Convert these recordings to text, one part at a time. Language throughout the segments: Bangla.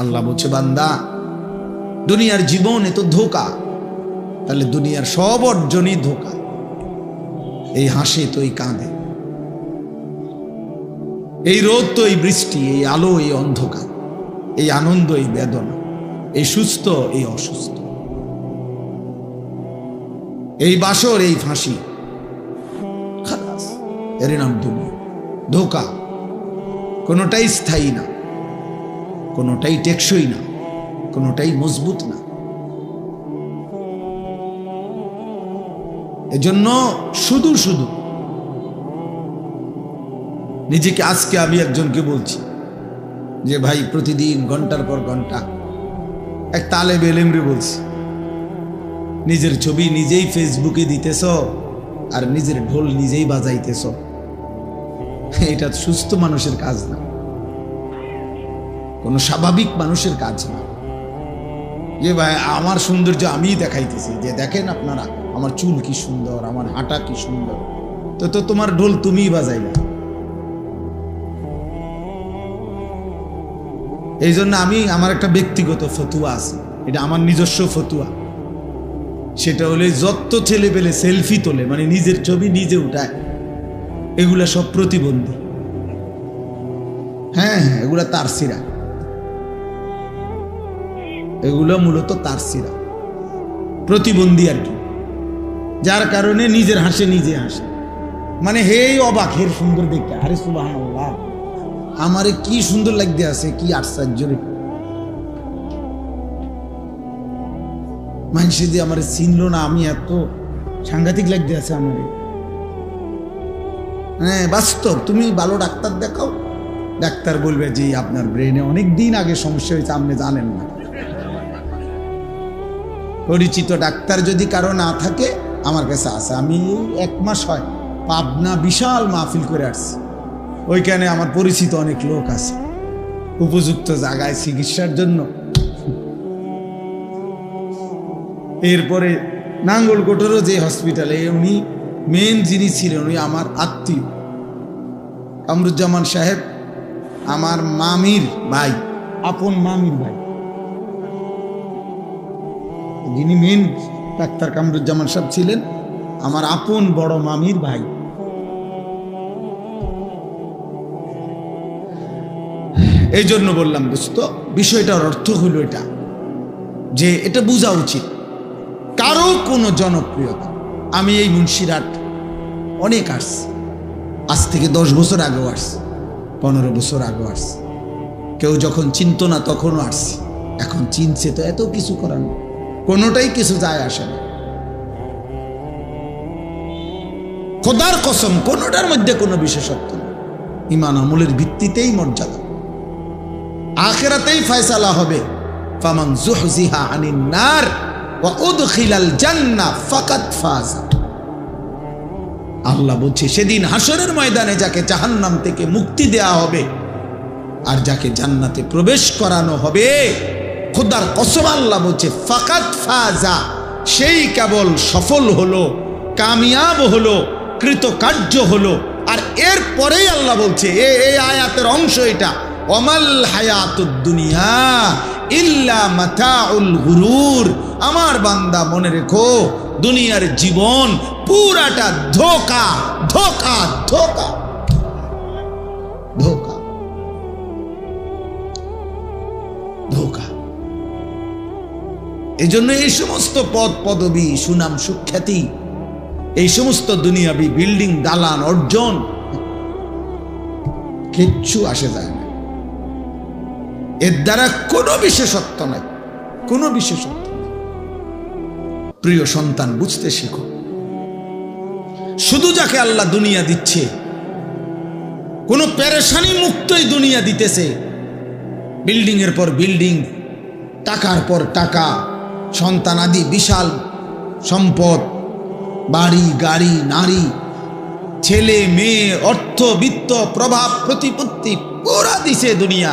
আল্লাহ বলছে, বান্দা দুনিয়ার জীবন এত ধোঁকা, তাহলে দুনিয়ার সব অর্জনই ধোঁকা। এই হাসে তো এই কাঁদে, এই রোদ তো এই বৃষ্টি, এই আলো এই অন্ধকার, এই আনন্দ এই বেদনা, এই সুস্থ এই অসুস্থ, এই বাসর এই ফাঁসি, খালাস, এর নাম দুনিয়া। ধোঁকা, কোনোটাই স্থায়ী না, কোনোটাই টেকসই না, কোনোটাই মজবুত না। এজন্য শুধু শুধু নিজেকে, আজকে আমি একজনকে বলছি যে ভাই প্রতিদিন ঘন্টার পর ঘন্টা, এক তালেব এলেমরে বলছি, নিজের ছবি নিজেই ফেসবুকে দিতেছ আর নিজের ঢোল নিজেই বাজাইতেছ, এটা সুস্থ মানুষের কাজ না, কোনো স্বাভাবিক মানুষের কাজ না। যে ভাই আমার সৌন্দর্য আমিই দেখাইতেছি, যে দেখেন আপনারা আমার চুল কি সুন্দর, আমার হাঁটা কি সুন্দর, তো তোমার ঢোল তুমিই বাজাইলা। এই জন্য আমার একটা ব্যক্তিগত ফতুয়া আছে, এটা আমার নিজস্ব ফতুয়া। সেটা হলে যত ছেলে পেলে সেলফি তোলে, মানে নিজের ছবি নিজে উঠায়, এগুলা সব প্রতিবন্ধী। হ্যাঁ, এগুলা তারসিরা, এগুলো মূলত তারসিরা, প্রতিবন্ধী আর কি, যার কারণে নিজের হাসে নিজে হাসে, মানে হেই অবাক, হের সুন্দর দেখতে, আরে সুবহানাল্লাহ, আমারে কি সুন্দর লাগতে আছে, কি আশ্চর্য রে, মানুষ যে আমার চিনলো না, আমি এত সাংঘাতিক লাগতে আছে আমার। হ্যাঁ বাস্তব, তুমি ভালো ডাক্তার দেখাও, ডাক্তার বলবে যে আপনার ব্রেনে অনেক দিন আগে সমস্যা হয়েছে, আপনি জানেন না। পরিচিত ডাক্তার যদি কারো না থাকে, আমার কাছে আছে, আমি 1 মাস হয় পাবনা বিশাল মাহফিল করে আসছি, ওইখানে আমার পরিচিত অনেক লোক আছে, উপযুক্ত জায়গায় চিকিৎসার জন্য। এরপরে নাঙ্গলকোটেরও যে হসপিটালে, উনি মেন যিনি ছিলেন, উনি আমার আত্মীয়, কামরুজ্জামান সাহেব, আমার মামির ভাই, আপন মামির ভাই, যিনি মেন ডাক্তার কামরুজ্জামান সাহেব ছিলেন আমার আপন বড় মামির ভাই। এই জন্য বললাম দোস্ত, বিষয়টার অর্থ হলো এটা, যে এটা বোঝা উচিত, কারো কোনো জনপ্রিয়তা। আমি এই মুন্সিরহাট অনেক আসছি, আজ থেকে 10 বছর আগেও আসছি, 15 বছর আগেও আসছি, কেউ যখন চিনত না তখনও আসছি, এখন চিনছে তো এত কিছু করার নেই, কোনোটাই কিছু যায় আসে না। খোদার কসম, কোনোটার মধ্যে কোনো বিশেষত্ব নেই, ঈমান আমলের ভিত্তিতেই মর্যাদা, আখিরাতেই ফয়সালা হবে। ফামান যুহজিহা আনিন নার ওয়া উদখিলাল জান্নাহ ফাকাদ ফাজা। আল্লাহ বলছে, সেদিন হাসরের ময়দানে যাকে জাহান্নাম থেকে মুক্তি দেয়া হবে আর যাকে জান্নাতে প্রবেশ করানো হবে, খোদার কসম আল্লাহ বলছে ফাকাদ ফাজা, সেই কেবল সফল হলো, কামিয়াব হলো, কৃতকার্য হলো। আর এর পরেই আল্লাহ বলছে, এই আয়াতের অংশ এটা, ওয়ামাল হায়াতুদ দুনিয়া ইল্লা মাতাউল গুরুর। আমার বান্দা মনে রেখো, দুনিয়ার জীবন পুরাটা ধোঁকা, ধোঁকা, ধোঁকা, ধোঁকা, ধোঁকা। এই জন্য এই সমস্ত পদ পদবী, সুনাম সুখ্যাতি, এই সমস্ত দুনিয়াবি বিল্ডিং, দালান, অর্জন, কিচ্ছু আসে যায় না, এর দ্বারা কোনো বিশেষত্ব নাই, কোনো বিশেষত্ব নাই। প্রিয় সন্তান, বুঝতে শেখো, শুধু যাকে আল্লাহ দুনিয়া দিচ্ছে, কোনো পেরেশানি মুক্তই দুনিয়া দিতেছে, বিল্ডিং এর পর বিল্ডিং, টাকার পর টাকা, সন্তানাদি, বিশাল সম্পদ, বাড়ি গাড়ি, নারী, ছেলে মেয়ে, অর্থ বিত্ত, প্রভাব প্রতিপত্তি, পুরা দিছে দুনিয়া।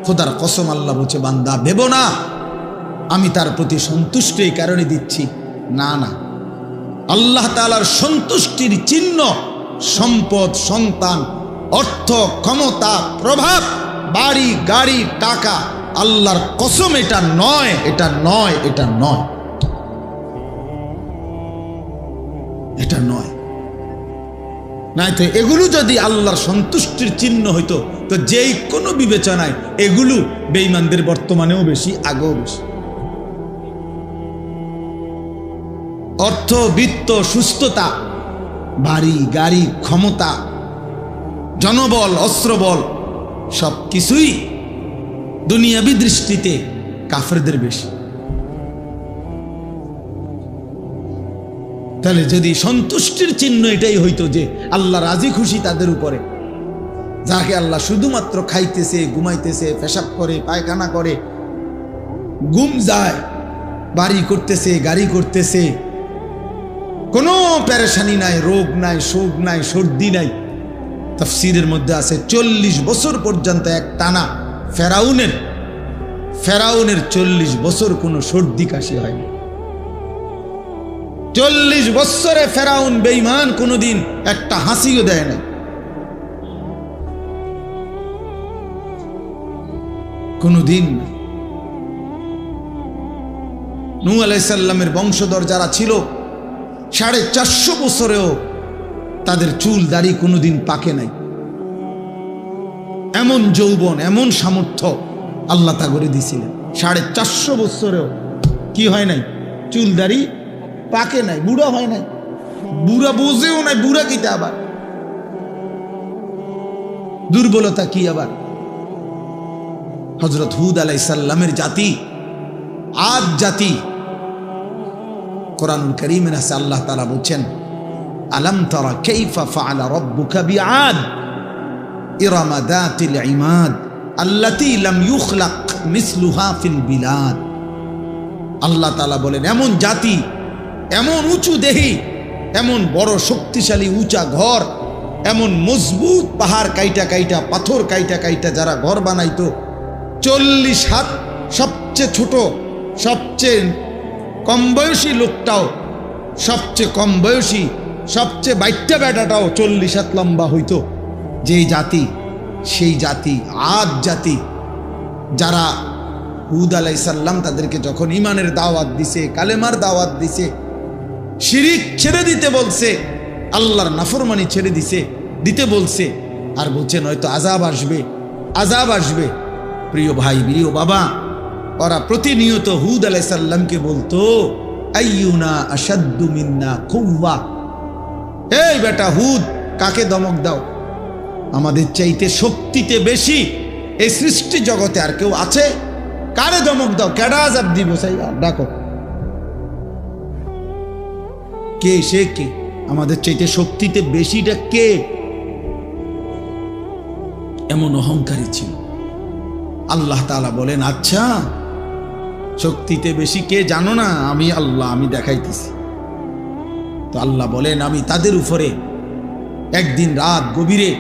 খোদার কসম আল্লাহ বলছে, বান্দা ভেবো না আমি তার প্রতি সন্তুষ্ট এই কারণে দিচ্ছি, না না, আল্লাহ তাআলার সন্তুষ্টির চিহ্ন সম্পদ, সন্তান, অর্থ, ক্ষমতা, প্রভাব, বাড়ি গাড়ি, টাকা, আল্লাহর কসম এটা নয়, এটা নয়, এটা নয়, এটা নয়। নাই তো এগুলো যদি আল্লাহর সন্তুষ্টির চিহ্ন হইতো তো যেই কোনো বিবেচনায় এগুলো বেঈমানদের বর্তমানেও বেশি, আগেও বেশি। অর্থ, বিত্ত, সুস্থতা, বাড়ি গাড়ি, ক্ষমতা, জনবল, অস্ত্রবল সব কিছুই দুনিয়াবী দৃষ্টিতে কাফেরদের বেশি। তাহলে যদি সন্তুষ্টির চিহ্ন এটাই হইতো যে আল্লাহ রাজি খুশি তাদের উপরে, যাকে আল্লাহ শুধুমাত্র খাইতেছে, ঘুমাইতেছে, পেশাব করে, পায়খানা করে, ঘুম যায়, বাড়ি করতেছে, গাড়ি করতেছে, কোনো পেরেশানি নাই, রোগ নাই, শোক নাই, সর্দি নাই। তাফসীরের মধ্যে আছে 40 বছর পর্যন্ত এক টানা ফেরাউনের 40 বছর কোনো সর্দি কাশি হয়নি। 40 বছরে ফেরাউন বেঈমান কোনোদিন একটা হাসিও দেয় না, কোনোদিন। নূহ আলাইহিস সালামের বংশধর যারা ছিল 450 বছরেও তাদের চুল দাড়ি কোনোদিন পাকে নাই। এমন যৌবন, এমন সামর্থ্য আল্লাহ তা করে দিয়েছিলেন। 450 বছরেও কি হয় নাই? চুল দাড়ি পাকে নাই, বুড়া হয় নাই, বুড়া বোঝেও নাই। বুড়া কিটা আবার? দুর্বলতা কি আবার? হযরত হুদ আলাইহিস সালামের জাতি, আদ জাতি, কোরআনুল কারীমে আছে আল্লাহ তাআলা বলেন, আলাম তারা কাইফা ফাআলা রাব্বুকা বিআদ ইরামা যাতিল ইমাদ আল্লাতী লাম ইউখলাক মিসলুহা ফিল বিলাদ। আল্লাহ তাআলা বলেন, এমন জাতি, এমন উঁচু দেহি, এমন বড় শক্তিশালী উঁচা ঘর, এমন মজবুত পাহাড় কাইটা কাইটা, পাথর কাইটা কাইটা যারা ঘর বানাইতো, 40 হাত, সবচেয়ে ছোট, সবচেয়ে কম বয়সী লোকটাও, সবচেয়ে কম বয়সী, সবচেয়ে বাইট্টা বেটাটাও 40 হাত লম্বা হইতো। যেই জাতি, সেই জাতি আদ জাতি, যারা হুদ আলাইহিস সালাম তাদেরকে যখন ঈমানের দাওয়াত দিছে, কালেমার দাওয়াত দিছে, শিরিক ছেড়ে দিতে বলছে, আল্লাহর নাফরমানি ছেড়ে দিতে বলছে, আর বলছেন হয়তো আযাব আসবে, আযাব আসবে। প্রিয় ভাই, প্রিয় বাবা, ওরা প্রতিনিয়ত হুদ আলাইহিস সালামকে বলতো, আইয়ুনা আশাদ্দু মিন্না কুওয়া, এই বেটা হুদ, কাকে দমক দাও? আমাদের চাইতে শক্তিতে বেশি এই সৃষ্টি জগতে আর কেউ আছে? কারে দমক দাও? কেডা আযাব দিব? সাইয়া ডাকো, কে? সে কে? আমাদের চাইতে শক্তিতে বেশিটা কে? এমন অহংকারী ছিল। আল্লাহ তাআলা বলেন, আচ্ছা শক্তিতে বেশি কে জানো না? আমি আল্লাহ, আমি দেখাইতেছি। তো আল্লাহ বলেন, আমি তাদের উপরে একদিন রাত গভীরে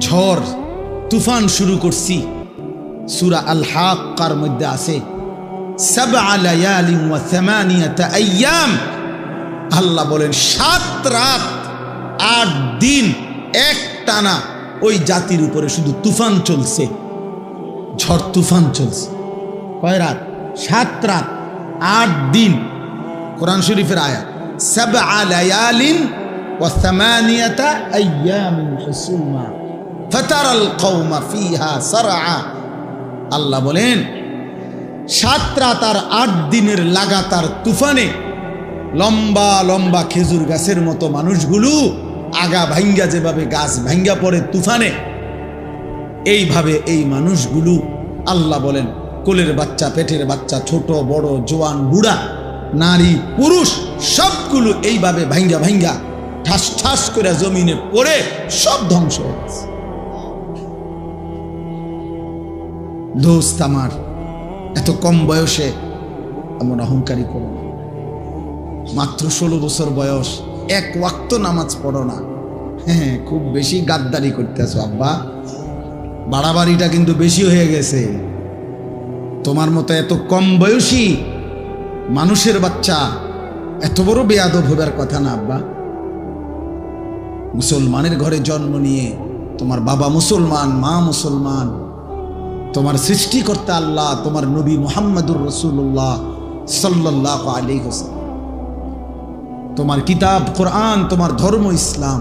ঝড় তুফান শুরু করছি। সূরা আল হাক্কার মধ্যে আছে, 7 লায়ালিন ওয়া 8 আইয়াম। আল্লাহ বলেন 7 রাত 8 দিন এক টানা ওই জাতির উপরে শুধু তুফান চলছে, ঝড় তুফান চলছে। কয় রাত? 7 রাত 8 দিন। কোরআন শরীফের আয়াত, 7 লায়ালিন ওয়া 8 আইয়ামিন হুসুমা ফাতারাল কওমা ফিহা সারআ। আল্লাহ বলেন 7 রাত আর 8 দিনের লাগাতার তুফানে লম্বা লম্বা খেজুর গাছের মতো মানুষগুলো আগা ভাঙ্গা, যেভাবে গাছ ভাঙ্গা পড়ে তুফানে, এইভাবে এই মানুষগুলো আল্লাহ বলেন কোলের বাচ্চা, পেটের বাচ্চা, ছোট বড়, জোয়ান বুড়া, নারী পুরুষ সবগুলো এইভাবে ভাঙ্গা ভাঙ্গা ঠাস ঠাস করে জমিনে পড়ে সব ধ্বংস হয়ে গেছে। দোস্ত আমার, এত কম বয়সে এমন অহংকারী করো না। মাত্র 16 বছর বয়স, 1 ওয়াক্ত নামাজ পড়ো না। হ্যাঁ, খুব বেশি গাদ্দারি করতেছো আব্বা, বাড়াবাড়িটা কিন্তু বেশি হয়ে গেছে। তোমার মতো এত কম বয়সী মানুষের বাচ্চা এত বড় বেয়াদব হবার কথা না আব্বা। মুসলমানের ঘরে জন্ম নিয়ে, তোমার বাবা মুসলমান, মা মুসলমান, তোমার সৃষ্টিকর্তা আল্লাহ, তোমার নবী মুহাম্মদুর রাসূলুল্লাহ সাল্লাল্লাহু আলাইহি ওয়াসাল্লাম, তোমার কিতাব কোরআন, তোমার ধর্ম ইসলাম।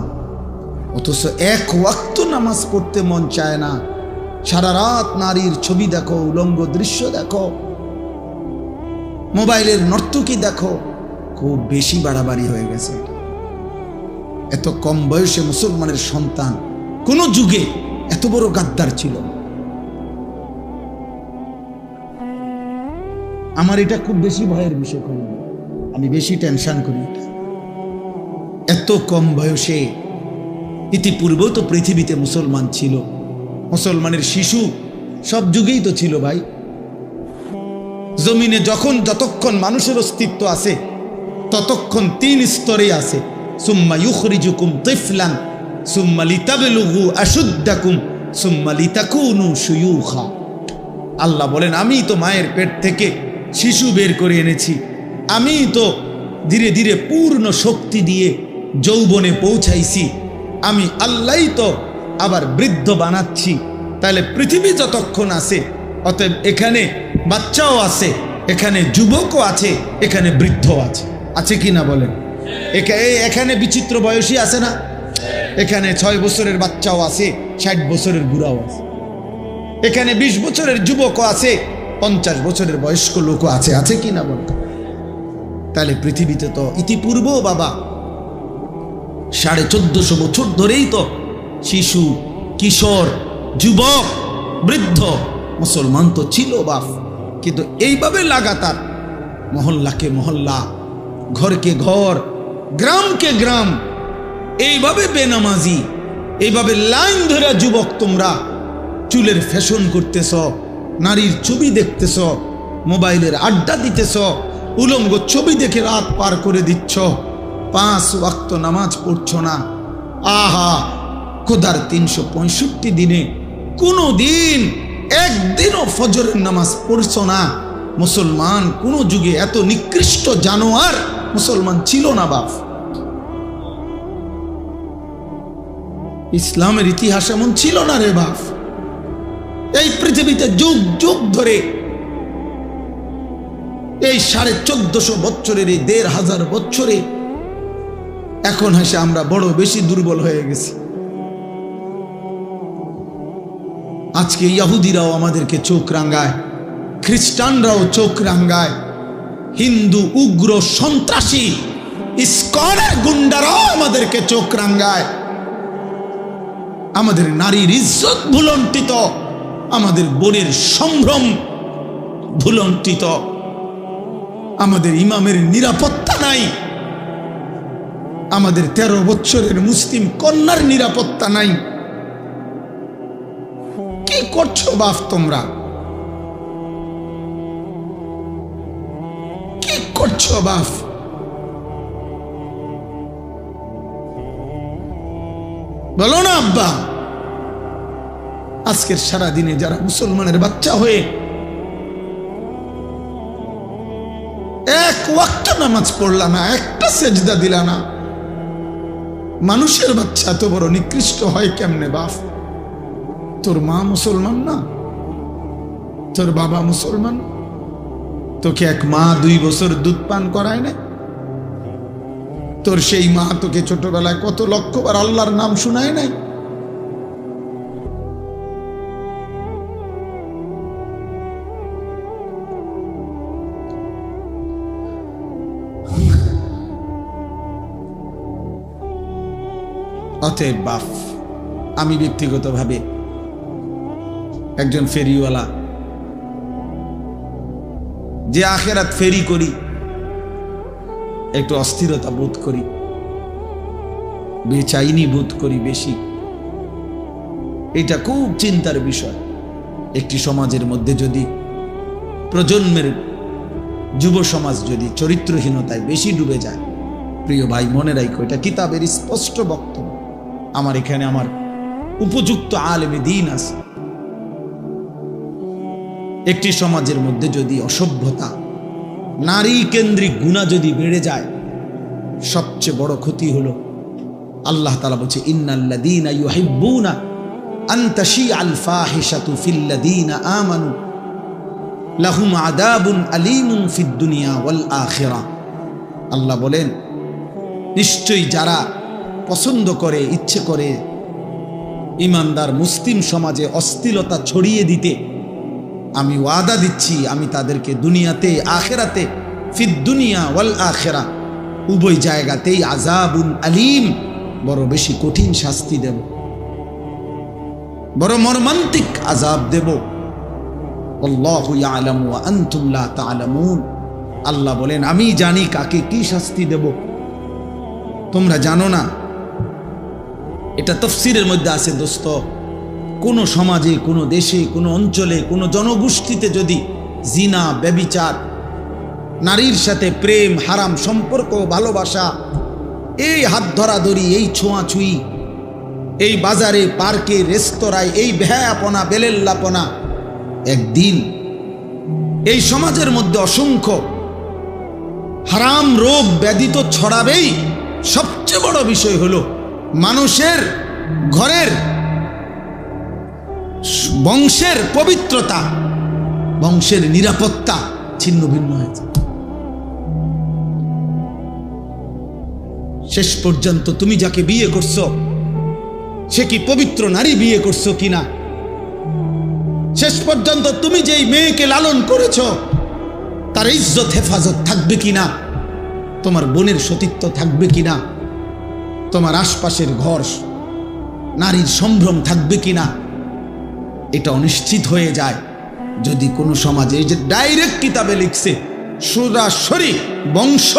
অথচ এক ওয়াক্ত নামাজ পড়তে মন চায় না, সারা রাত নারীর ছবি দেখো, উলঙ্গ দৃশ্য দেখো, মোবাইলের নর্তকী দেখো। খুব বেশি বাড়াবাড়ি হয়ে গেছে। এত কম বয়সে মুসলমানের সন্তান কোন যুগে এত বড় গাদ্দার ছিল না। আমার এটা খুব বেশি ভয়ের বিষয় করি, আমি বেশি টেনশন করি এটা। এত কম বয়সে, ইতিপূর্বেও তো পৃথিবীতে মুসলমান ছিল, মুসলমানের শিশু সব যুগেই তো ছিল ভাই। জমিনে যতক্ষণ মানুষের অস্তিত্ব আছে ততক্ষণ 3 স্তরে আছে। সুম্মা ইউখরিজুকুম তিফলান সুম্মা লিতাবলুগু আশুদ্দাকুম সুম্মা লিতাকুনু শুয়ুখা। আল্লাহ বলেন, আমি তো মায়ের পেট থেকে শিশু বের করে এনেছি, আমি তো ধীরে ধীরে পূর্ণ শক্তি দিয়ে যৌবনে পৌঁছাইছি, আমি আল্লাহই তো আবার বৃদ্ধ বানাচ্ছি। তাহলে পৃথিবী যতক্ষণ আছে, অতএব এখানে বাচ্চাও আছে, এখানে যুবকও আছে, এখানে বৃদ্ধ আছে। আছে কি না বলেন? এখানে বিচিত্র বয়সী আছে না? এখানে 6 বছরের বাচ্চাও আছে, 60 বছরের বুড়াও আছে, এখানে 20 বছরের যুবকও আছে, 50 বছরের বয়স্ক লোকও আছে। আছে কি না বলেন? তাহলে পৃথিবীতে তো ইতিপূর্বেও বাবা 1450 বছর ধরেই তো শিশু, কিশোর, যুবক, বৃদ্ধ মুসলমান তো ছিল বাপ। কিন্তু এইভাবে লাগাতার মহল্লাকে মহল্লা, ঘরকে ঘর, গ্রামকে গ্রাম, এইভাবে বেনামাজি, এইভাবে লাইন ধরে যুবক তোমরা চুলের ফ্যাশন করতেছ, নারীর ছবি দেখতেছ, মোবাইলের আড্ডা দিতেছ, উলঙ্গ ছবি দেখে রাত পার করে দিচ্ছ, 5 ওয়াক্ত নামাজ পড়ছ না। আহা, খোদার 365 দিনে কোনো দিন একদিনও ফজরের নামাজ পড়ছ না। মুসলমান কোন যুগে এত নিকৃষ্ট জানোয়ার মুসলমান ছিল না বাপ। ইসলামের ইতিহাস এমন ছিল না রে বাপ। এই পৃথিবীতে যুগ যুগ ধরে, এই 1450 বছরের, এই 1500 বছরে এখন হেসে আমরা বড় বেশি দুর্বল হয়ে গেছি। আজকে ইহুদিরাও আমাদেরকে চোখ রাঙায়, খ্রিস্টানরাও চোখ রাঙায়, হিন্দু উগ্র সন্ত্রাসী ইসকনের গুন্ডারাও আমাদেরকে চোখ রাঙায়। আমাদের নারীর ইজ্জত ভুলণ্ঠিত, আমাদের বোনের সম্ভ্রম ভুলণ্ঠিত, আমাদের ইমামের নিরাপত্তা নাই, আমাদের 13 বছরের মুসলিম কন্যার নিরাপত্তা নাই। কি করছো বাপ তোমরা? কি করছো বাপ? বলো না আব্বা। আজকের সারা দিনে যারা মুসলমানের বাচ্চা হয়ে এক ওয়াক্ত নামাজ পড়লা না, একটা সেজদা দিলা না, মানুষের বাচ্চা এত বড় নিকৃষ্ট হয় কেমনে বাপ? তোর মা মুসলমান না? তোর বাবা মুসলমান? তোকে এক মা 2 বছর দুধ পান করায় না? তোর সেই মা তোকে ছোটবেলায় কত লক্ষবার আল্লাহর নাম শুনায় নাই? অতএব বাপ, আমি ব্যক্তিগতভাবে একজন ফেরিওয়ালা, যে আখেরাত ফেরি করি, একটু অস্থিরতা বোধ করি, বেচাইনি বোধ করি বেশি। এটা খুব চিন্তার বিষয়। একটি সমাজের মধ্যে যদি প্রজন্মের যুব সমাজ যদি চরিত্রহীনতায় বেশি ডুবে যায়, প্রিয় ভাই মনে রাখো, এটা কিতাবের স্পষ্ট বক্তব্য। আমার এখানে আমার উপযুক্ত আলেমে দ্বীন আছে। একটি সমাজের মধ্যে যদি অসভ্যতা, নারী কেন্দ্রিক গুনাহ যদি বেড়ে যায়, সবচেয়ে বড় ক্ষতি হলো আল্লাহ তাআলা বলছে, ইন্নাল্লাযীনা ইউহিব্বুনা আন তাশিআল ফাহিশাতু ফিল্লাযীনা আমানু লাহুম আযাবুন আলীমুন ফিদ দুনিয়া ওয়াল আখিরাহ। আল্লাহ বলেন, নিশ্চয়ই যারা পছন্দ করে, ইচ্ছে করে ইমানদার মুসলিম সমাজে অস্থিরতা ছড়িয়ে দিতে, আমি ওয়াদা দিচ্ছি আমি তাদেরকে দুনিয়াতে আখিরাতে ফিদ দুনিয়া ওয়াল আখিরাহ উভয় জায়গাতেই আযাবুন আলীম, বড় বেশি কঠিন শাস্তি দেব, বড় মর্মান্তিক আযাব দেব। আল্লাহু ইয়ালামু ওয়া আনতুম লা তা'লামুন। আল্লাহ বলেন, আমি জানি কাকে কি শাস্তি দেব, তোমরা জানো না। এটা তাফসীরের মধ্যে আছে দোস্ত, কোন সমাজে, কোন দেশে, কোন অঞ্চলে, কোন জনগোষ্ঠীতে যদি জিনা, ব্যভিচার, নারীর সাথে প্রেম, হারাম সম্পর্ক, ভালোবাসা, এই হাত ধরাধরি, এই ছোঁয়াছুঁই, এই বাজারে, পার্কে, রেস্তোরাঁয় এই বেহায়াপনা, বেলেল্লাপনা, একদিন এই সমাজের মধ্যে অসংখ্য হারাম রোগ ব্যাধি তো ছড়াবেই। সবচেয়ে বড় বিষয় হলো মানুষের ঘরের বংশের পবিত্রতা, বংশের নিরাপত্তা ছিন্ন ভিন্ন হয়েছে। শেষ পর্যন্ত তুমি যাকে বিয়ে করছো সে কি পবিত্র নারী বিয়ে করছো কিনা, শেষ পর্যন্ত তুমি যেই মেয়েকে লালন করেছো তার ইজ্জত হেফাজত থাকবে কিনা, তোমার বোনের সতীত্ব থাকবে কিনা, তোমার আশপাশের ঘর নারীর সম্ভ্রম থাকবে কিনা, এটা অনিশ্চিত হয়ে যায় যদি কোনো সমাজে, এই যে ডাইরেক্ট কিতাবে লিখছে, সরাসরি বংশ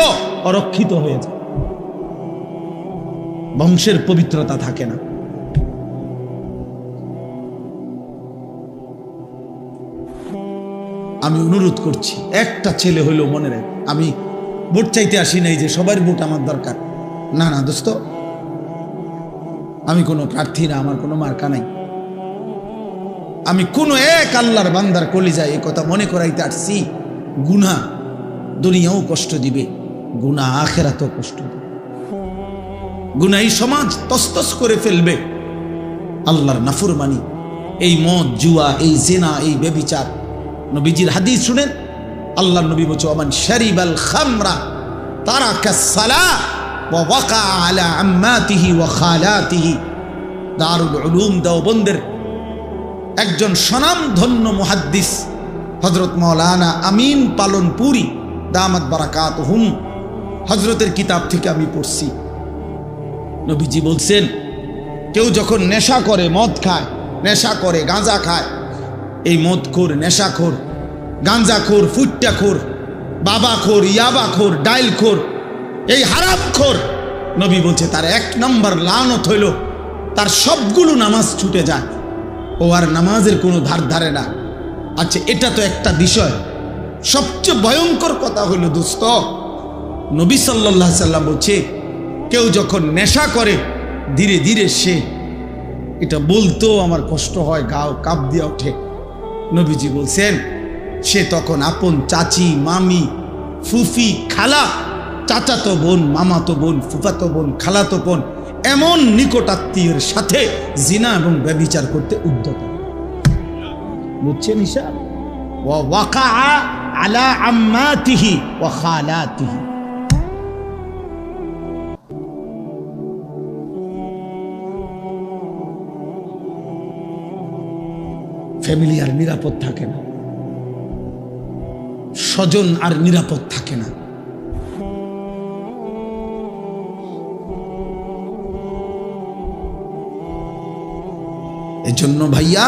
অরক্ষিত হয়ে যায়, বংশের পবিত্রতা থাকে না। আমি অনুরোধ করছি, একটা ছেলে হইল মনে রাখ, আমি ভোট চাইতে আসি নাই যে সবার ভোট আমার দরকার, না না দোস্ত, আমি কোনো প্রার্থী না, আমার কোনো মার্কা নাই, আমি কোন এক আল্লাহর বান্দার কলিজায় এই কথা মনে করাইতে আসছি, গুনাহ দুনিয়াও কষ্ট দিবে, গুনাহ আখিরাতেও কষ্ট দিবে, গুনাহ এই সমাজ তসতস করে ফেলবে, আল্লাহর নাফরমানি, এই মদ, জুয়া, এই জিনা, এই ব্যভিচার। নবীজির হাদিস শুনেন, আল্লাহর নবী বলছে, ওমান শারিবাল খামরা তারাকাস সালাহ ওয়া ওয়াকা আলা আম্মাতিহি ওয়া খালাতিহি। দারুল উলুম দেওবন্দের একজন স্বনামধন্য মুহাদ্দিস হযরত মাওলানা আমিন পালনপুরি দামাত বারাকাতুহুম, হযরতের কিতাব থেকে আমি পড়ছি। নবীজি বলছেন, কেউ যখন নেশা করে, মদ খায়, নেশা করে, গাঁজা খায়, এই মদখোর, নেশাখোর, গাঁজাখোর, ফুট্টাখোর, বাবাখোর, ইয়াবাখোর, ডাইলখোর, এই হারামখোর, নবী বলছে তার এক নম্বর লানত হইল তার সবগুলো নামাজ ছুটে যায়, ও আর নামাজের কোনো ধার ধারে না। আচ্ছা, এটা তো একটা বিষয়, সবচেয়ে ভয়ঙ্কর কথা হইল দোস্ত, নবী সাল্লাল্লাহু আলাইহি সাল্লাম বলছে, কেউ যখন নেশা করে ধীরে ধীরে, সে এটা বলতেও আমার কষ্ট হয়, গাও কাঁপ দিয়ে ওঠে, নবীজি বলছেন সে তখন আপন চাচি, মামি, ফুফি, খালা, চাচাতো বোন, মামাতো বোন, ফুফাতো বোন, খালাতো বোন, এমন নিকটাত্মীয়ের সাথে জিনা এবং ব্যভিচার করতে উদ্যত। বুঝছেন হিসাব? ওয়া ওয়াকা আলা আম্মাতিহি ওয়া খালাতিহি। ফ্যামিলি আর নিরাপদ থাকে না, স্বজন আর নিরাপদ থাকে না। এজন্য ভাইয়া,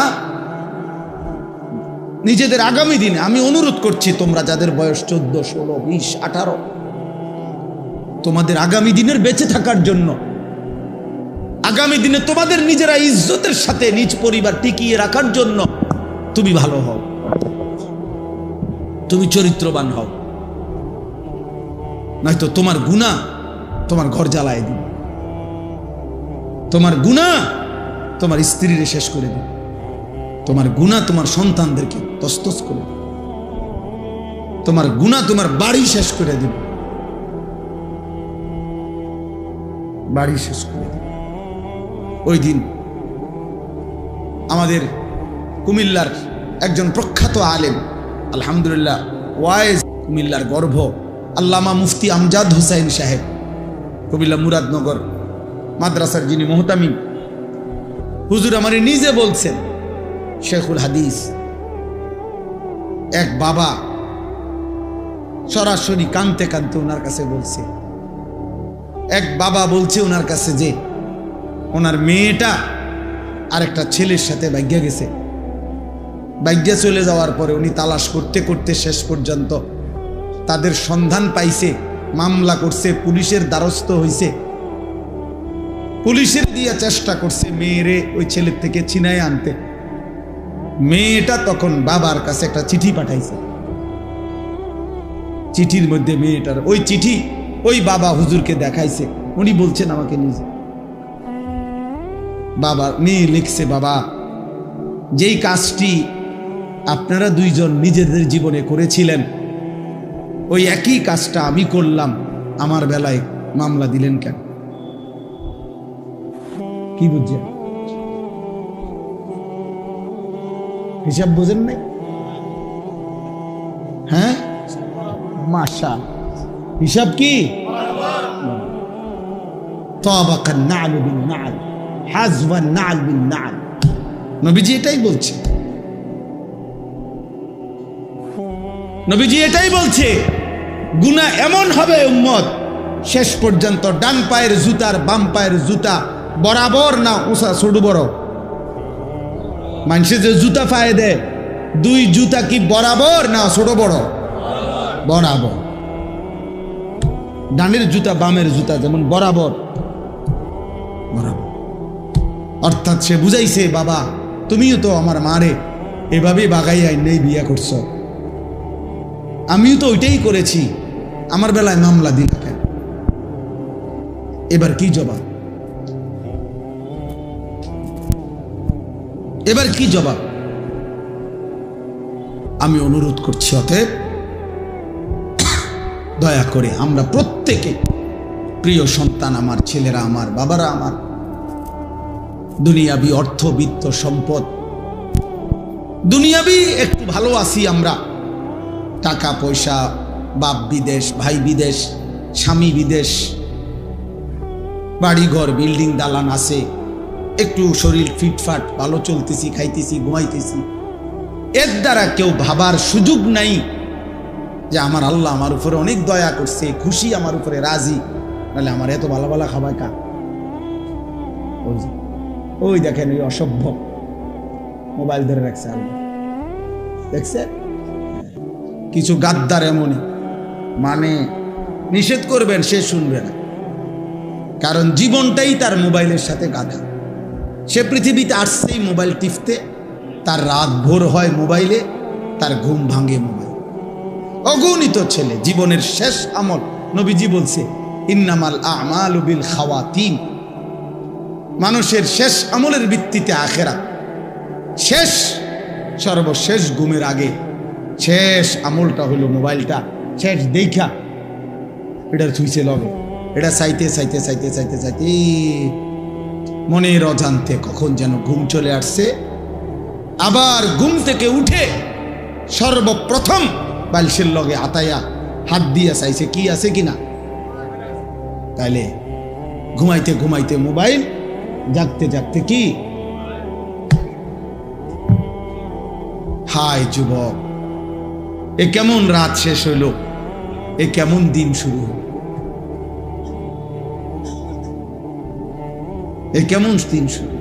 নিজেদের আগামী দিনে আমি অনুরোধ করছি, তোমরা যাদের বয়স 14, 16, 20, 18, তোমাদের আগামী দিনের বেঁচে থাকার জন্য, আগামী দিনে তোমাদের নিজেরা ইজ্জতের সাথে নিজ পরিবার টিকিয়ে রাখার জন্য তুমি ভালো হও, তুমি চরিত্রবান হও, নয়তো তোমার গুনাহ তোমার ঘর জ্বালায় দিবে, তোমার গুনাহ তোমার স্ত্রীরে শেষ করে দিবে, তোমার গুনাহ তোমার সন্তানদেরকে তসতস করে দিবে, তোমার গুনাহ তোমার বাড়ি শেষ করে দিবে, বাড়ি শেষ করে দিবে। ওই দিন আমাদের কুমিল্লার একজন প্রখ্যাত আলেম, আলহামদুলিল্লাহ ওয়াইজ, কুমিল্লার গর্ভ, আল্লামা মুফতি আমজাদ হোসাইন সাহেব, কুমিল্লা মুরাদনগর মাদ্রাসার যিনি মোহতামিম, হুজুর আমারে নিজে বলছেন, শেখুল হাদিস, এক বাবা সরাসরি কানতে কানতে ওনার কাছে বলছে, এক বাবা বলছে ওনার কাছে যে ওনার মেয়েটা আরেকটা ছেলের সাথে ভাগ্যা গেছে। ভাগ্যা চলে যাওয়ার পরে উনি তালাশ করতে করতে শেষ পর্যন্ত তাদের সন্ধান পাইছে, মামলা করছে, পুলিশের দ্বারস্থ হইছে, পুলিশের দিয়ে চেষ্টা করছে মেয়েরে ওই ছেলের থেকে ছিনায় আনতে। মেয়েটা তখন বাবার কাছে একটা চিঠি পাঠাইছে, চিঠির মধ্যে মেয়েটার ওই চিঠি ওই বাবা হুজুরকে দেখাইছে। উনি বলছেন আমাকে নিজে, বাবা মেয়ে লিখছে, বাবা যেই কাজটি আপনারা দুইজন নিজেদের জীবনে করেছিলেন ওই একই কাজটা আমি করলাম, আমার বেলায় মামলা দিলেন কেন? কি বুঝছেন? হিসাব বোঝেন নাই? হ্যাঁ, মাশা, হিসাব কি? তাবাকান নাল বিন নাল, হাজওয়ান নাল বিন নাল, নবীজি এটাই বলছে। নবীজি এটাই বলছে, গুনাহ এমন হবে উম্মত শেষ পর্যন্ত ডান পায়ের জুতার বাম পায়ের জুতা বরাবর না উঁচা ছোট বড়। মানুষে যে জুতা পায়ে দেয়, দুই জুতা কি বরাবর না ছোট বড়? বরাবর। ডানের জুতা বামের জুতা যেমন বরাবর বরাবর। অর্থাৎ সে বুঝাইছে, বাবা তুমিও তো আমার মারে এভাবে বাগাই আইনেই বিয়া করছো, আমিও তো ওইটাই করেছি, আমার বেলায় মামলা দিল কেন? এবার কি জবাব? এবার কি জবাব? আমি অনুরোধ করছি, অতএব দয়া করে আমরা প্রত্যেকে, প্রিয় সন্তান আমার, ছেলেরা আমার, বাবারা আমার, দুনিয়াবি অর্থ বিত্ত সম্পদ, দুনিয়াবি একটু ভালো আছি আমরা, টাকা পয়সা, বাপ বিদেশ, ভাই বিদেশ, স্বামী বিদেশ, বাড়িঘর বিল্ডিং দালান আছে, একটু শরীর ফিটফাট, ভালো চলতেছি, খাইতেছি, ঘুমাইতেছি, এর দ্বারা কেউ ভাবার সুযোগ নাই যে আমার আল্লাহ আমার উপরে অনেক দয়া করছে, খুশি, আমার উপরে রাজি, নাহলে আমার এত ভালো ভালো খাবার কা? ওই দেখেন ওই অসভ্য মোবাইল ধরে রাখছে, আল্লাহ দেখছে। কিছু গাদ্দার এমনই, মানে নিষেধ করবেন সে শুনবে না, কারণ জীবনটাই তার মোবাইলের সাথে গাঁথা। সে পৃথিবীতে আসছেই মোবাইল টিপতে, তার রাত ভোর হয় মোবাইলে, তার ঘুম ভাঙে মোবাইল। অগণিত ছেলে জীবনের শেষ আমল, নবীজি বলছে ইন্নামাল আমালু বিল খাওয়াতিম, মানুষের শেষ আমলের ভিত্তিতে আখেরাত। শেষ সর্বশেষ ঘুমের আগে শেষ আমলটা হলো মোবাইলটা শেষ দেখা এটার ছুঁইছে লবে, এটা চাইতে চাইতে চাইতে চাইতে চাইতে মনের অজান্তে কখন যেন ঘুম চলে আসছে। আবার ঘুম থেকে উঠে সর্বপ্রথম বালিশের লগে আতায়া হাত দিয়া চাইছে কি আছে কিনা। তাইলে ঘুমাইতে ঘুমাইতে মোবাইল, জাগতে জাগতে কি। হায় যুবক, এ কেমন রাত শেষ হইল, এ কেমন দিন শুরু হল, এ কেমন দিন শুরু।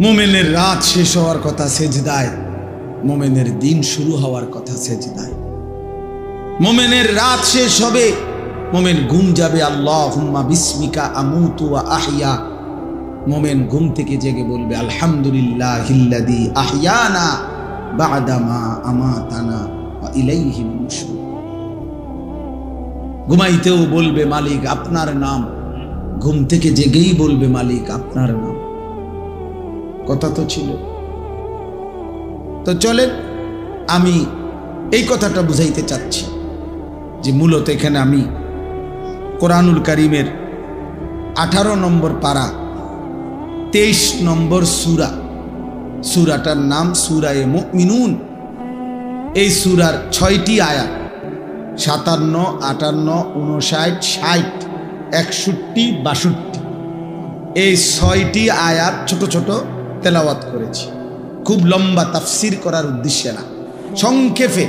মোমেনের রাত শেষ হওয়ার কথা সেজদায়, মোমেনের দিন শুরু হওয়ার কথা সেজদায়। মোমেনের রাত শেষ হবে, মোমেন ঘুম যাবে আল্লাহুম্মা বিসমিকা আমুতু ওয়া আহইয়া। মোমেন ঘুম থেকে জেগে বলবে আলহামদুলিল্লাহিল্লাযী আহইয়ানা বা'দা মা আমাতানা ওয়া ইলাইহিন নুশুর। ঘুমাইতেও বলবে মালিক আপনার নাম, ঘুম থেকে জেগেই বলবে মালিক আপনার নাম। কথা তো ছিল। তো চলেন আমি এই কথাটা বুঝাইতে চাচ্ছি যে মূলত এখানে আমি কোরআনুল কারীমের 18 নম্বর পারা 23 নম্বর সূরা। সূরাটার নাম সূরায়ে মুমিনুন। এই সূরার 6টি আয়াত, 57, 58, 59, 60, 61, 62। এই 6টি আয়াত ছোট ছোট তেলাওয়াত করেছি, খুব লম্বা তাফসির করার উদ্দেশ্যে না, সংক্ষেপে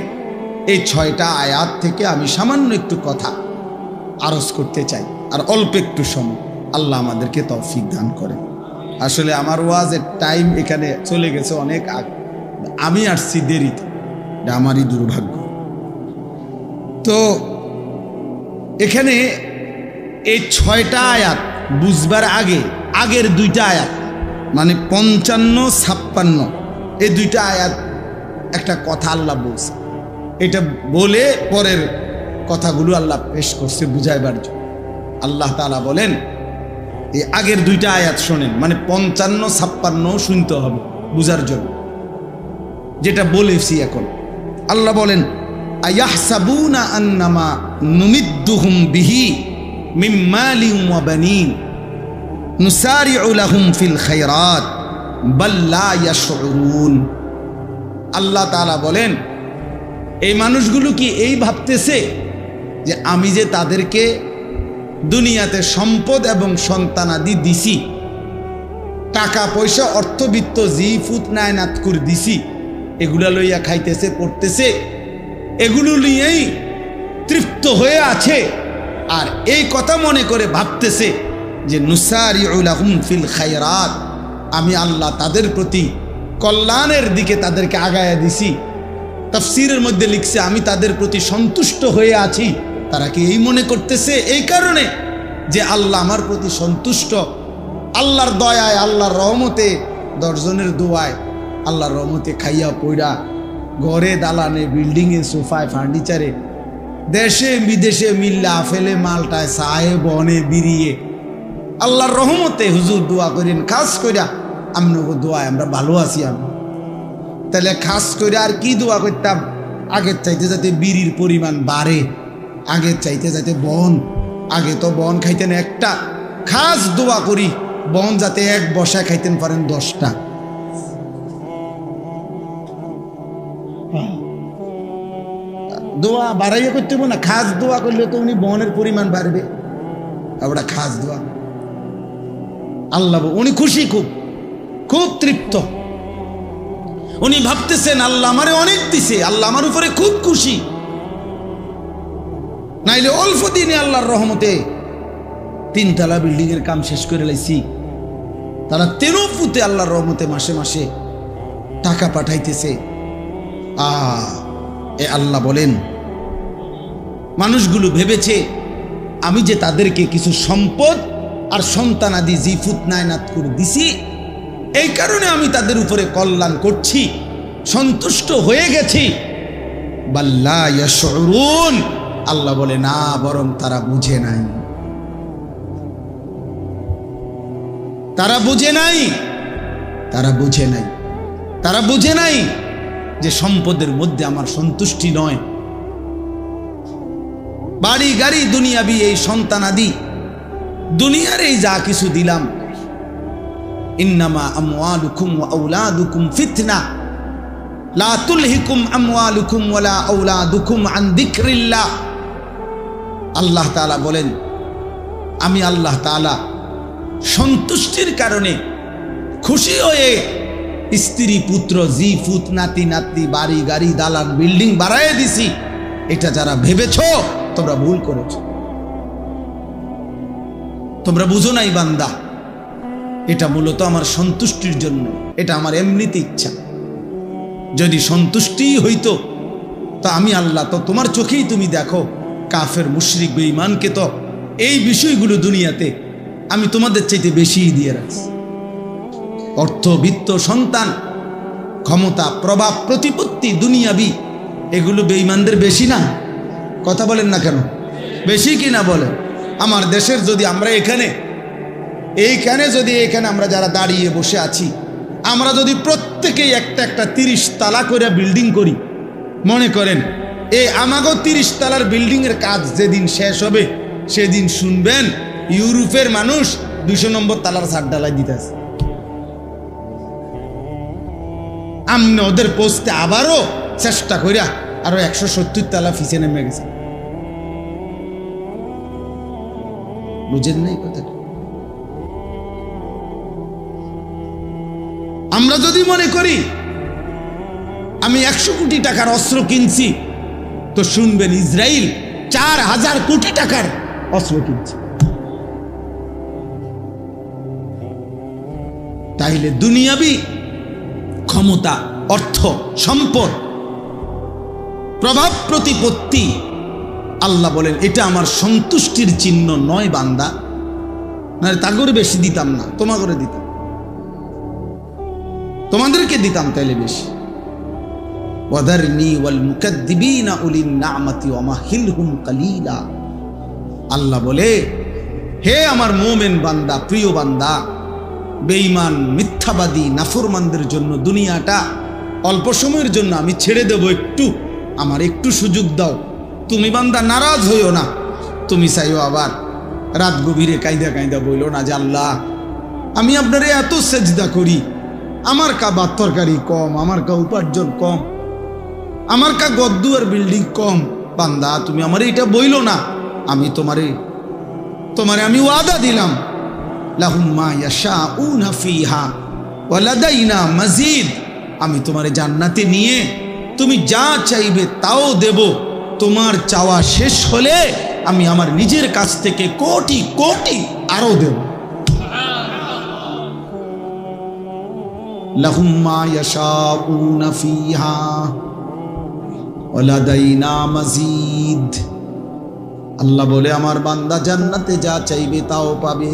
এই 6টা আয়াত থেকে আমি সামান্য একটু কথা আরজ করতে চাই। আর অল্প একটু সময়, আল্লাহ আমাদেরকে তৌফিক দান করে। আসলে আমার ওয়াজের টাইম এখানে চলে গেছে অনেক আগে, আমি আসছি দেরিতে, এটা আমারই দুর্ভাগ্য। তো এখানে এই 6টা আয়াত বুঝবার আগে আগের 2টা আয়াত মানে 55, 56 এই 2টা আয়াত একটা কথা আল্লাহ বলছে, এটা বলে পরের কথাগুলো আল্লাহ পেশ করছে বুঝাইবার জন্য। আল্লাহ তাআলা বলেন, এই আগের 2টা আয়াত শোনেন, মানে 55, 56 শুনতে হবে বুঝার জন্য, যেটা বলেছি এখন। আল্লাহ বলেন, আয়াহসাবুনা আন্নামা নুমিদ্দুহুম বিহি মিন মালিন ওয়া বানিন নুসারিউ লাহুম ফিল খায়রাত বাল লা ইয়াশউরুন। আল্লাহ তাআলা বলেন, এই মানুষগুলো কি এই ভাবতেছে যে আমি যে তাদেরকে দুনিয়াতে সম্পদ এবং সন্তানাদি দিছি, টাকা পয়সা অর্থবিত্ত জি ফুত নায়নাত করে দিছি, এগুলা লইয়া খাইতেছে পড়তেছে, এগুলো নিয়েই তৃপ্ত হয়ে আছে, আর এই কথা মনে করে ভাবতেছে যে নুসারিউ লাহুম ফিল খায়রাত, আমি আল্লাহ তাদের প্রতি কল্যাণের দিকে তাদেরকে আগায়া দিছি। তাফসীরের মধ্যে লিখছে, আমি তাদের প্রতি সন্তুষ্ট হয়ে আছি। তারা কি এই মনে করতেছে এই কারণে যে আল্লাহ আমার প্রতি সন্তুষ্ট, আল্লাহর দয়ায়, আল্লাহর রহমতে, 10 জনের দোয়ায়, আল্লাহর রহমতে খাইয়া পইরা ঘরে দালানে বিল্ডিংয়ে সোফায় ফার্নিচারে দেশে বিদেশে মিল্লা ফেলে মালটায় সাহে বনে বিরিয়ে আল্লাহর রহমতে হুজুর দোয়া করেন খাস কইরা আমনগো দোয়ায় আমরা ভালো আছি। আমি তাহলে খাস করে আর কি দোয়া করতাম, আগের চাইতে যাতে বিড়ির পরিমাণ বাড়ে, আগের চাইতে যাতে বন, আগে তো বন খাইতেন একটা, খাস দোয়া করি বন যাতে এক বসায় খাইতেন পারেন 10টা। দোয়া বাড়াইয়া করতে না, খাস দোয়া করলে তো উনি বনের পরিমাণ বাড়বে। ওটা খাস দোয়া, আল্লাহ উনি খুশি, খুব খুব তৃপ্ত। উনি ভাবতেছেন আল্লাহ আমারে অনেক দিছে, আল্লাহ আমার উপরে খুব খুশি। নাইলে অল্প দিনে আল্লাহর রহমতে 3 তলা বিল্ডিং এর কাম শেষ করে লাইছি, তারা 13 ফুটে আল্লাহর রহমতে মাসে মাসে টাকা পাঠাইতেছে। এ আল্লাহ বলেন, মানুষগুলো ভেবেছে আমি যে তাদেরকে কিছু সম্পদ আর সন্তানাদি জিফুত নায়নাত করে দিছি, এই কারণে আমি তাদের উপরে কল্যাণ করছি, সন্তুষ্ট হয়ে গেছি। বাল লা ইয়াশউরুন, আল্লাহ বলে না, বরং তারা বুঝে নাই, তারা বুঝে নাই, তারা বুঝে নাই, তারা বুঝে নাই যে সম্পদের মধ্যে আমার সন্তুষ্টি নয়। বাড়ি গাড়ি দুনিয়াবি এই সন্তানাদি, দুনিয়ার এই যা কিছু দিলাম, ইন্নামা আমওয়ালুকুম ওয়া আওলাদুকুম ফিতনা লা তুলহিকুম আমওয়ালুকুম ওয়ালা আওলাদুকুম আন যিকরিল্লাহ। আল্লাহ তাআলা বলেন, আমি আল্লাহ তাআলা সন্তুষ্টির কারণে খুশি হয়ে স্ত্রী পুত্র জি ফুত নাতি নাতনি বাড়ি গাড়ি দালান বিল্ডিং বাড়ায় দিছি। এটা যারা ভেবেছো তোমরা ভুল করেছো, তোমরা বুঝো নাই বান্দা, এটা মূলত আমার সন্তুষ্টির জন্য, এটা আমার এমনিতে ইচ্ছা। যদি সন্তুষ্টি হইতো তো আমি আল্লাহ তো তোমার চোখেই তুমি দেখো, কাফের মুশরিক বেঈমানকে তো এই বিষয়গুলো দুনিয়াতে আমি তোমাদের চাইতে বেশিই দিয়ে রাখছি। অর্থ বিত্ত সন্তান ক্ষমতা প্রভাব প্রতিপত্তি দুনিয়াবি এগুলো বেঈমানদের বেশি না? কথা বলেন না কেন, বেশি কি না বলেন? আমার দেশের যদি আমরা এইখানে যদি আমরা যারা দাঁড়িয়ে বসে আছি, আমরা যদি প্রত্যেকেই একটা একটা 30 তালা করে বিল্ডিং করি, মনে করেন এই আমাগো 30 তালার বিল্ডিং এর কাজ যেদিন শেষ হবে সেদিন শুনবেন ইউরোপের মানুষ 200 নম্বর তালার ছাদ ঢালাই দিতেছে। আমনে ওদের পৌঁছতে আবারও চেষ্টা করিয়া আরো 170 তলা ফিসে নেমে গেছে। বুঝেন নাই কথাটা? আমরা যদি মনে করি আমি 100 কোটি টাকার অস্ত্র কিনছি, তো শুনবেন ইসরায়েল 4000 কোটি টাকার অস্ত্র কিনছে। তাইলে দুনিয়াবি ক্ষমতা, অর্থ, সম্পদ, প্রভাব প্রতিপত্তি, আল্লাহ বলেন এটা আমার সন্তুষ্টির চিহ্ন নয় বান্দা। না তাগরে বেশি দিতাম না, তোমাগরে দিতাম, তোমাদেরকে দিতাম তাইলে বেশি। ওয়াদারনি ওয়াল মুকাদ্দিবিনা উলিন নি'মাতি ওয়া মাহিলহুম কালিলা। আল্লাহ বলে, হে আমার মুমিন বান্দা, প্রিয় বান্দা, বেঈমান, মিথ্যাবাদী, নাফরমানদের জন্য দুনিয়াটা অল্প সময়ের জন্য আমি ছেড়ে দেব, একটু আমার একটু সুযোগ দাও। তুমি বান্দা নারাজ হইও না, তুমি চাইও আবার রাত গভীরে কায়দা কায়দা বইল না যে আল্লাহ আমি আপনারে এত সেজদা করি, আমার কা ভাত তরকারি কম, আমার কা উপার্জন কম, আমার কা গদ্দুয়ার বিল্ডিং কম, বান্দা তুমি আমার এটা বইল না। আমি তোমারে আমি ওয়াদা দিলাম, লাহুম মা ইয়াশাউনা ফিহা ওয়া লাদাইনা মাজিদ। আমি তোমারে জান্নাতে নিয়ে তুমি যা চাইবে তাও দেব। তোমার চাওয়া শেষ হলে আমি আমার নিজের কাছ থেকে কোটি কোটি আরো দেব। লাহুম মা ইয়াশাউনা ফিহা ওয়া লাদাইনা মাজিদ। আল্লাহ বলে আমার বান্দা জান্নাতে যা চাইবে তাও পাবে।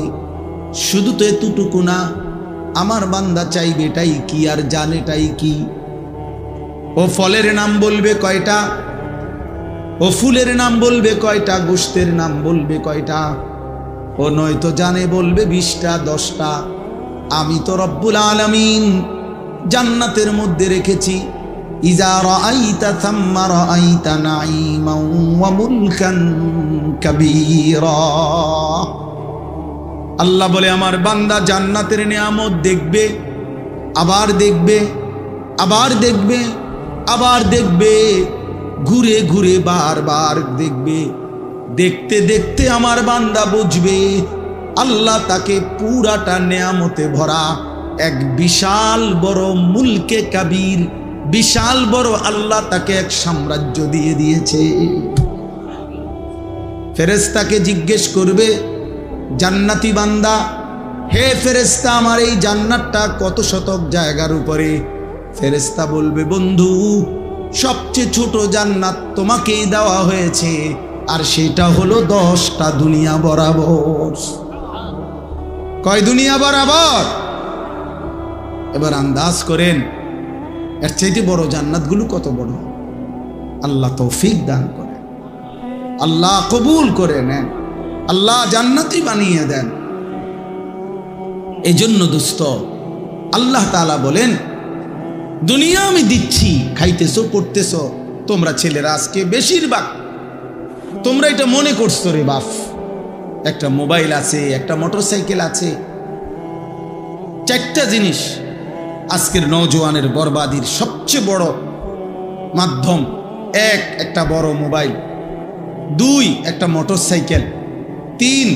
শুধু তো এতটুকু না, আমার বান্দা চাইবে এটাই কি আর জানেটাই কি। ও ফলের নাম বলবে কয়টা, ও ফুলের নাম বলবে কয়টা, গোশতের নাম বলবে কয়টা, ও নয়তো জানে বলবে 20টা 10টা। আমি তো রব্বুল আলামিন জান্নাতের মধ্যে রেখেছি, ইজা রাআইতা থাম্মা রাআইতা নাঈমান ওয়া মুলকান কাবীরা। আল্লাহ বলে আমার বান্দা জান্নাতের নিয়ামত দেখবে, আবার দেখবে, আবার দেখবে, আবার দেখবে, ঘুরে ঘুরে বারবার দেখবে। দেখতে দেখতে আমার বান্দা বুঝবে আল্লাহ তাকে পুরাটা নিয়ামতে ভরা এক বিশাল বড় মুলকে কাবীর, বিশাল বড় আল্লাহ তাকে এক সাম্রাজ্য দিয়ে দিয়েছে। ফেরেশতাকে জিজ্ঞেস করবে জান্নাতি বান্দা, হে ফেরেশতা আমার এই জান্নাতটা কত শতক জায়গার উপরে? ফেরেশতা বলবে বন্ধু সবচেয়ে ছোট জান্নাত তোমাকেই দেওয়া হয়েছে, আর সেটা হলো 10টা দুনিয়া বরাবর। কয় দুনিয়া বরাবর? এবার আন্দাজ করেন এর চাইতে বড় জান্নাতগুলো কত বড়। আল্লাহ তৌফিক দান করেন, আল্লাহ কবুল করে নেন, আল্লাহ জান্নাতি বানিয়ে দেন। এই জন্য দোস্ত আল্লাহ তাআলা বলেন দুনিয়া আমি দিচ্ছি, খাইতেছো পড়তেছো। তোমরা ছেলেরা আজকে বেশিরভাগ তোমরা এটা মনে করছো রে বাপ, একটা মোবাইল আছে, একটা মোটরসাইকেল আছে, 4টা জিনিস আজকের নওজোয়ানের বরবাদির সবচেয়ে বড় মাধ্যম। একটা বড় মোবাইল, 2 একটা মোটরসাইকেল, 3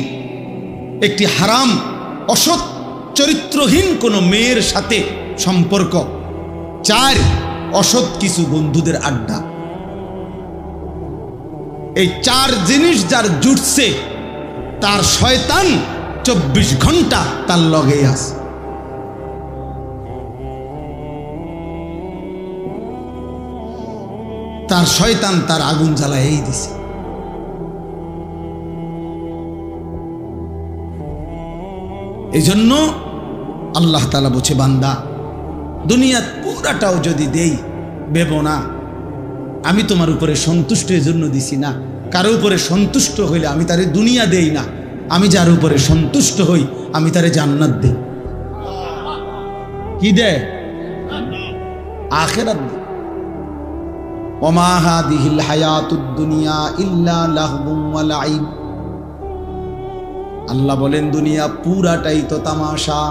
একটি হারাম অসৎ চরিত্রহীন কোনো মেয়ের সাথে সম্পর্ক, 4 অসৎ কিছু বন্ধুদের আড্ডা। এই 4 জিনিস যার জুটছে তার শয়তান 24 ঘন্টা তার লগেই আছে। তার শয়তান তার আগুন জ্বালায় দিছে। এই জন্য আল্লাহ তাআলা বলছে বান্দা দুনিয়া পুরাটাও যদি দেই ভেবো না আমি তোমার উপরে সন্তুষ্ট এর জন্য দিছি না। কারো উপরে সন্তুষ্ট হইলে আমি তারে দুনিয়া দেই না, আমি যার উপরে সন্তুষ্ট হই আমি তারে জান্নাত দেই। কি দেয়? আখিরাত দেয়। ওমা হাদিহিল হায়াতুদ দুনিয়া ইল্লা লাহবুম ওয়া লাইব। আল্লাহ বলেন দুনিয়া পুরাটাই তো তামাশা,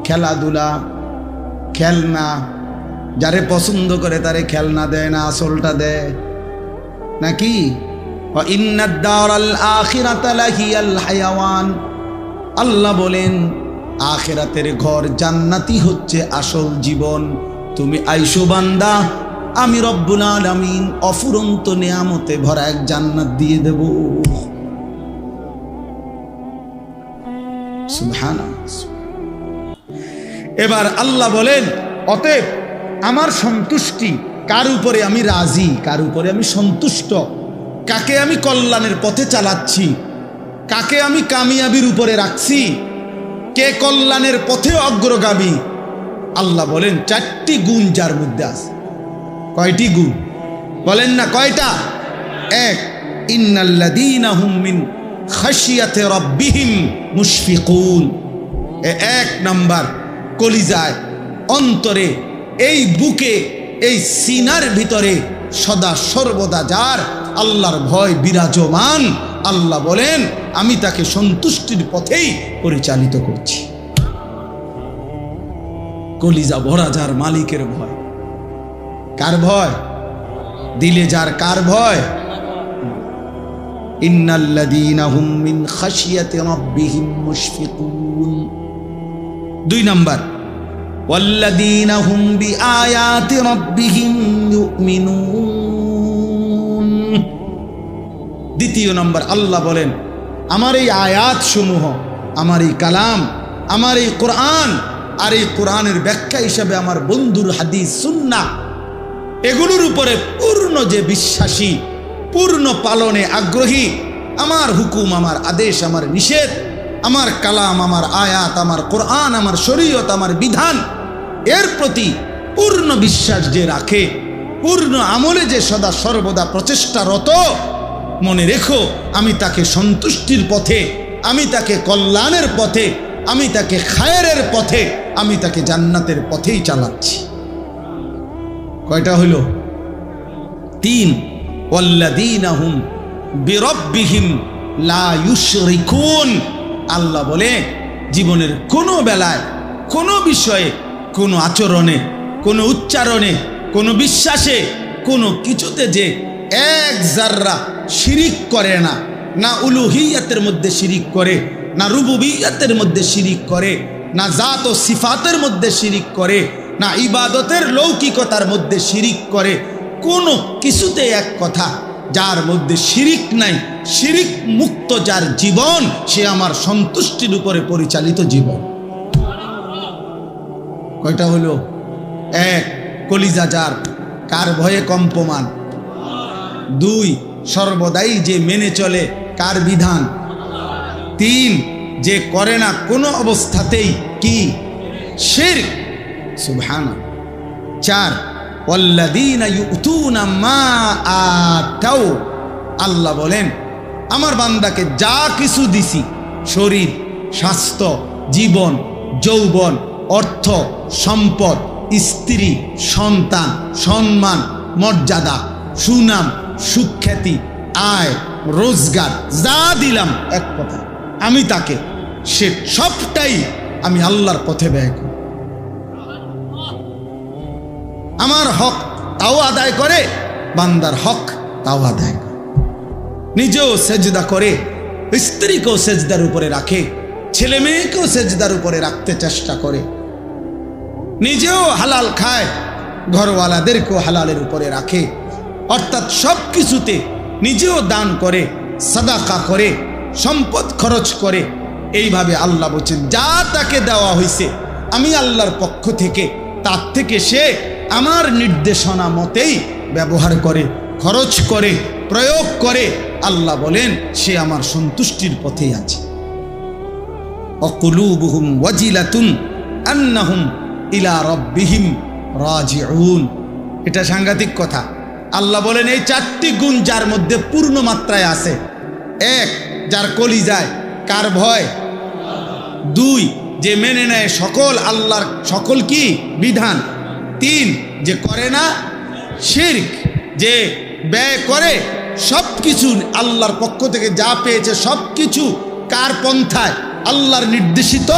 খেলাধুলা, খেলনা, যারে পছন্দ করে তারে খেলনা দেয় না আসলটা দেয় নাকি? ইন্নাদ দারাল আখিরাতা লাহিয়াল হায়াওয়ান, আল্লাহ বলেন আখিরাতের ঘর জান্নাতি হচ্ছে আসল জীবন। তুমি আইসো বান্দা, আমি রব্বুল আলামিন অফুরন্ত নিয়ামতে ভরা এক জান্নাত দিয়ে দেব। সুবহানাল্লাহ। এবার আল্লাহ বলেন অতএব আমার সন্তুষ্টি কার উপরে আমি রাজি, কার উপরে আমি সন্তুষ্ট, কাকে আমি কল্যাণের পথে চালাচ্ছি, কাকে আমি কামিয়াবির উপরে রাখছি, কে কল্যাণের পথে অগ্রগামী। আল্লাহ বলেন চারটি গুণ যার মধ্যে আছে। কয়টি গুণ বলেন না? কয়টা? এক, ইন্নাল্লাযীনা হুম মিন খাশিয়াতি রাব্বিহিম মুশফিকুন। এক নাম্বার, কলিজায়, অন্তরে, এই বুকে, এই সিনার ভিতরে সদা সর্বদা যার আল্লাহর ভয় বিরাজমান, আল্লাহ বলেন আমি তাকে সন্তুষ্টির পথেই পরিচালিত করছি। কলিজা ভরা যার মালিকের ভয়। কার ভয়? দিলে যার কার ভয়? ইন্নাল্লাযীনা হুম মিন খাশিয়াতি রাব্বিহিম মুশফিকুন। দুই নাম্বার, ওয়াল্লাযীনা হুম বিআয়াতি রাব্বিহিম ইউমিনুন। দ্বিতীয় নাম্বার, আল্লাহ বলেন আমার এই আয়াত সমূহ, আমার এই কালাম, আমার এই কোরআন, আর এই কোরআনের ব্যাখ্যা হিসাবে আমার বন্ধুর হাদিস সুন্নাহ, এগুলোর উপরে পূর্ণ যে বিশ্বাসী, পূর্ণ পালনে আগ্রহী, আমার হুকুম, আমার আদেশ, আমার নিষেধ, আমার কালাম, আমার আয়াত, আমার কোরআন, আমার শরীয়ত, আমার বিধান, এর প্রতি পূর্ণ বিশ্বাস যে রাখে, পূর্ণ আমলে যে সদা সর্বদা প্রচেষ্টারত, মনে রেখো আমি তাকে সন্তুষ্টির পথে, আমি তাকে কল্যাণের পথে, আমি তাকে খায়েরের পথে, আমি তাকে জান্নাতের পথেই চালাচ্ছি। কয়টা হইল? তিন, ওয়াল্লাযীনা হুম বিরাব্বিহিম লা ইউশরিকুন। আল্লাহ বলে জীবনের কোনো বেলায়, কোনো বিষয়ে, কোনো আচরণে, কোনো উচ্চারণে, কোনো বিশ্বাসে, কোনো কিছুতে যে এক জাররা শিরিক করে না, না উলুহিয়াতের মধ্যে শিরিক করে, না রুবুবিয়াতের মধ্যে শিরিক করে, না জাত ও সিফাতের মধ্যে শিরিক করে, না ইবাদতের লৌকিকতার মধ্যে শিরিক করে, কোনো কিছুতে এক কথা, যার মধ্যে শিরিক নাই, শিরিক মুক্ত যার জীবন, সে আমার সন্তুষ্টির উপরে পরিচালিত জীবন। কয়টা হলো? এক, কলিজা যার কার ভয়ে কম্পমান। দুই, সর্বদাই যে মেনে চলে কার বিধান। তিন, যে করে না কোনো অবস্থাতেই কি? শিরক। সুবহানাল্লাহ। চার, ওয়াল্লাযীনা ইউতুনা মা আতাউ। আল্লাহ বলেন আমার বান্দাকে যা কিছু দিছি, শরীর, স্বাস্থ্য, জীবন, যৌবন, অর্থ, সম্পদ, স্ত্রী, সন্তান, সম্মান, মর্যাদা, সুনাম, সুখ্যাতি, আয়, রোজগার, যা দিলাম এক কথা আমি তাকে, সে সবটাই আমি আল্লাহর পথে ব্যয় করি। আমার হক তাও আদায় করে, বান্দার হক তাও আদায় করে, নিজেও সেজদা করে, স্ত্রীকেও সেজদার উপরে রাখে, ছেলে মেয়েকেও সেজদার উপরে রাখতে চেষ্টা করে, নিজেও হালাল খায়, ঘরওয়ালাদেরকেও হালালের উপরে রাখে, অর্থাৎ সব কিছুতে নিজেও দান করে, সাদাকা করে, সম্পদ খরচ করে। এইভাবে আল্লাহ বলছেন যা তাকে দেওয়া হয়েছে আমি আল্লাহর পক্ষ থেকে, তার থেকে সে আমার নির্দেশনা মতেই ব্যবহার করে, খরচ করে, প্রয়োগ করে। আল্লাহ বলেন সে আমার সন্তুষ্টির পথেই আছে। অকুলুবুহুম ওয়াজিলাতুন আন্নাহুম ইলা রাব্বিহিম রাজিউন। এটা সাংঘাতিক কথা। আল্লাহ বলেন এই চারটি গুণ যার মধ্যে পূর্ণ মাত্রায় আছে। এক, যার কলিজায় কার ভয়। দুই, যে মেনে নেয় সকল আল্লাহর সকল কি বিধান। তিন, যে করে না শিরক, যে ব্যয় করে সব কিছু আল্লাহর পক্ষ থেকে যা পেয়েছে সব কিছু কার পন্থায়, আল্লাহর নির্দেশিত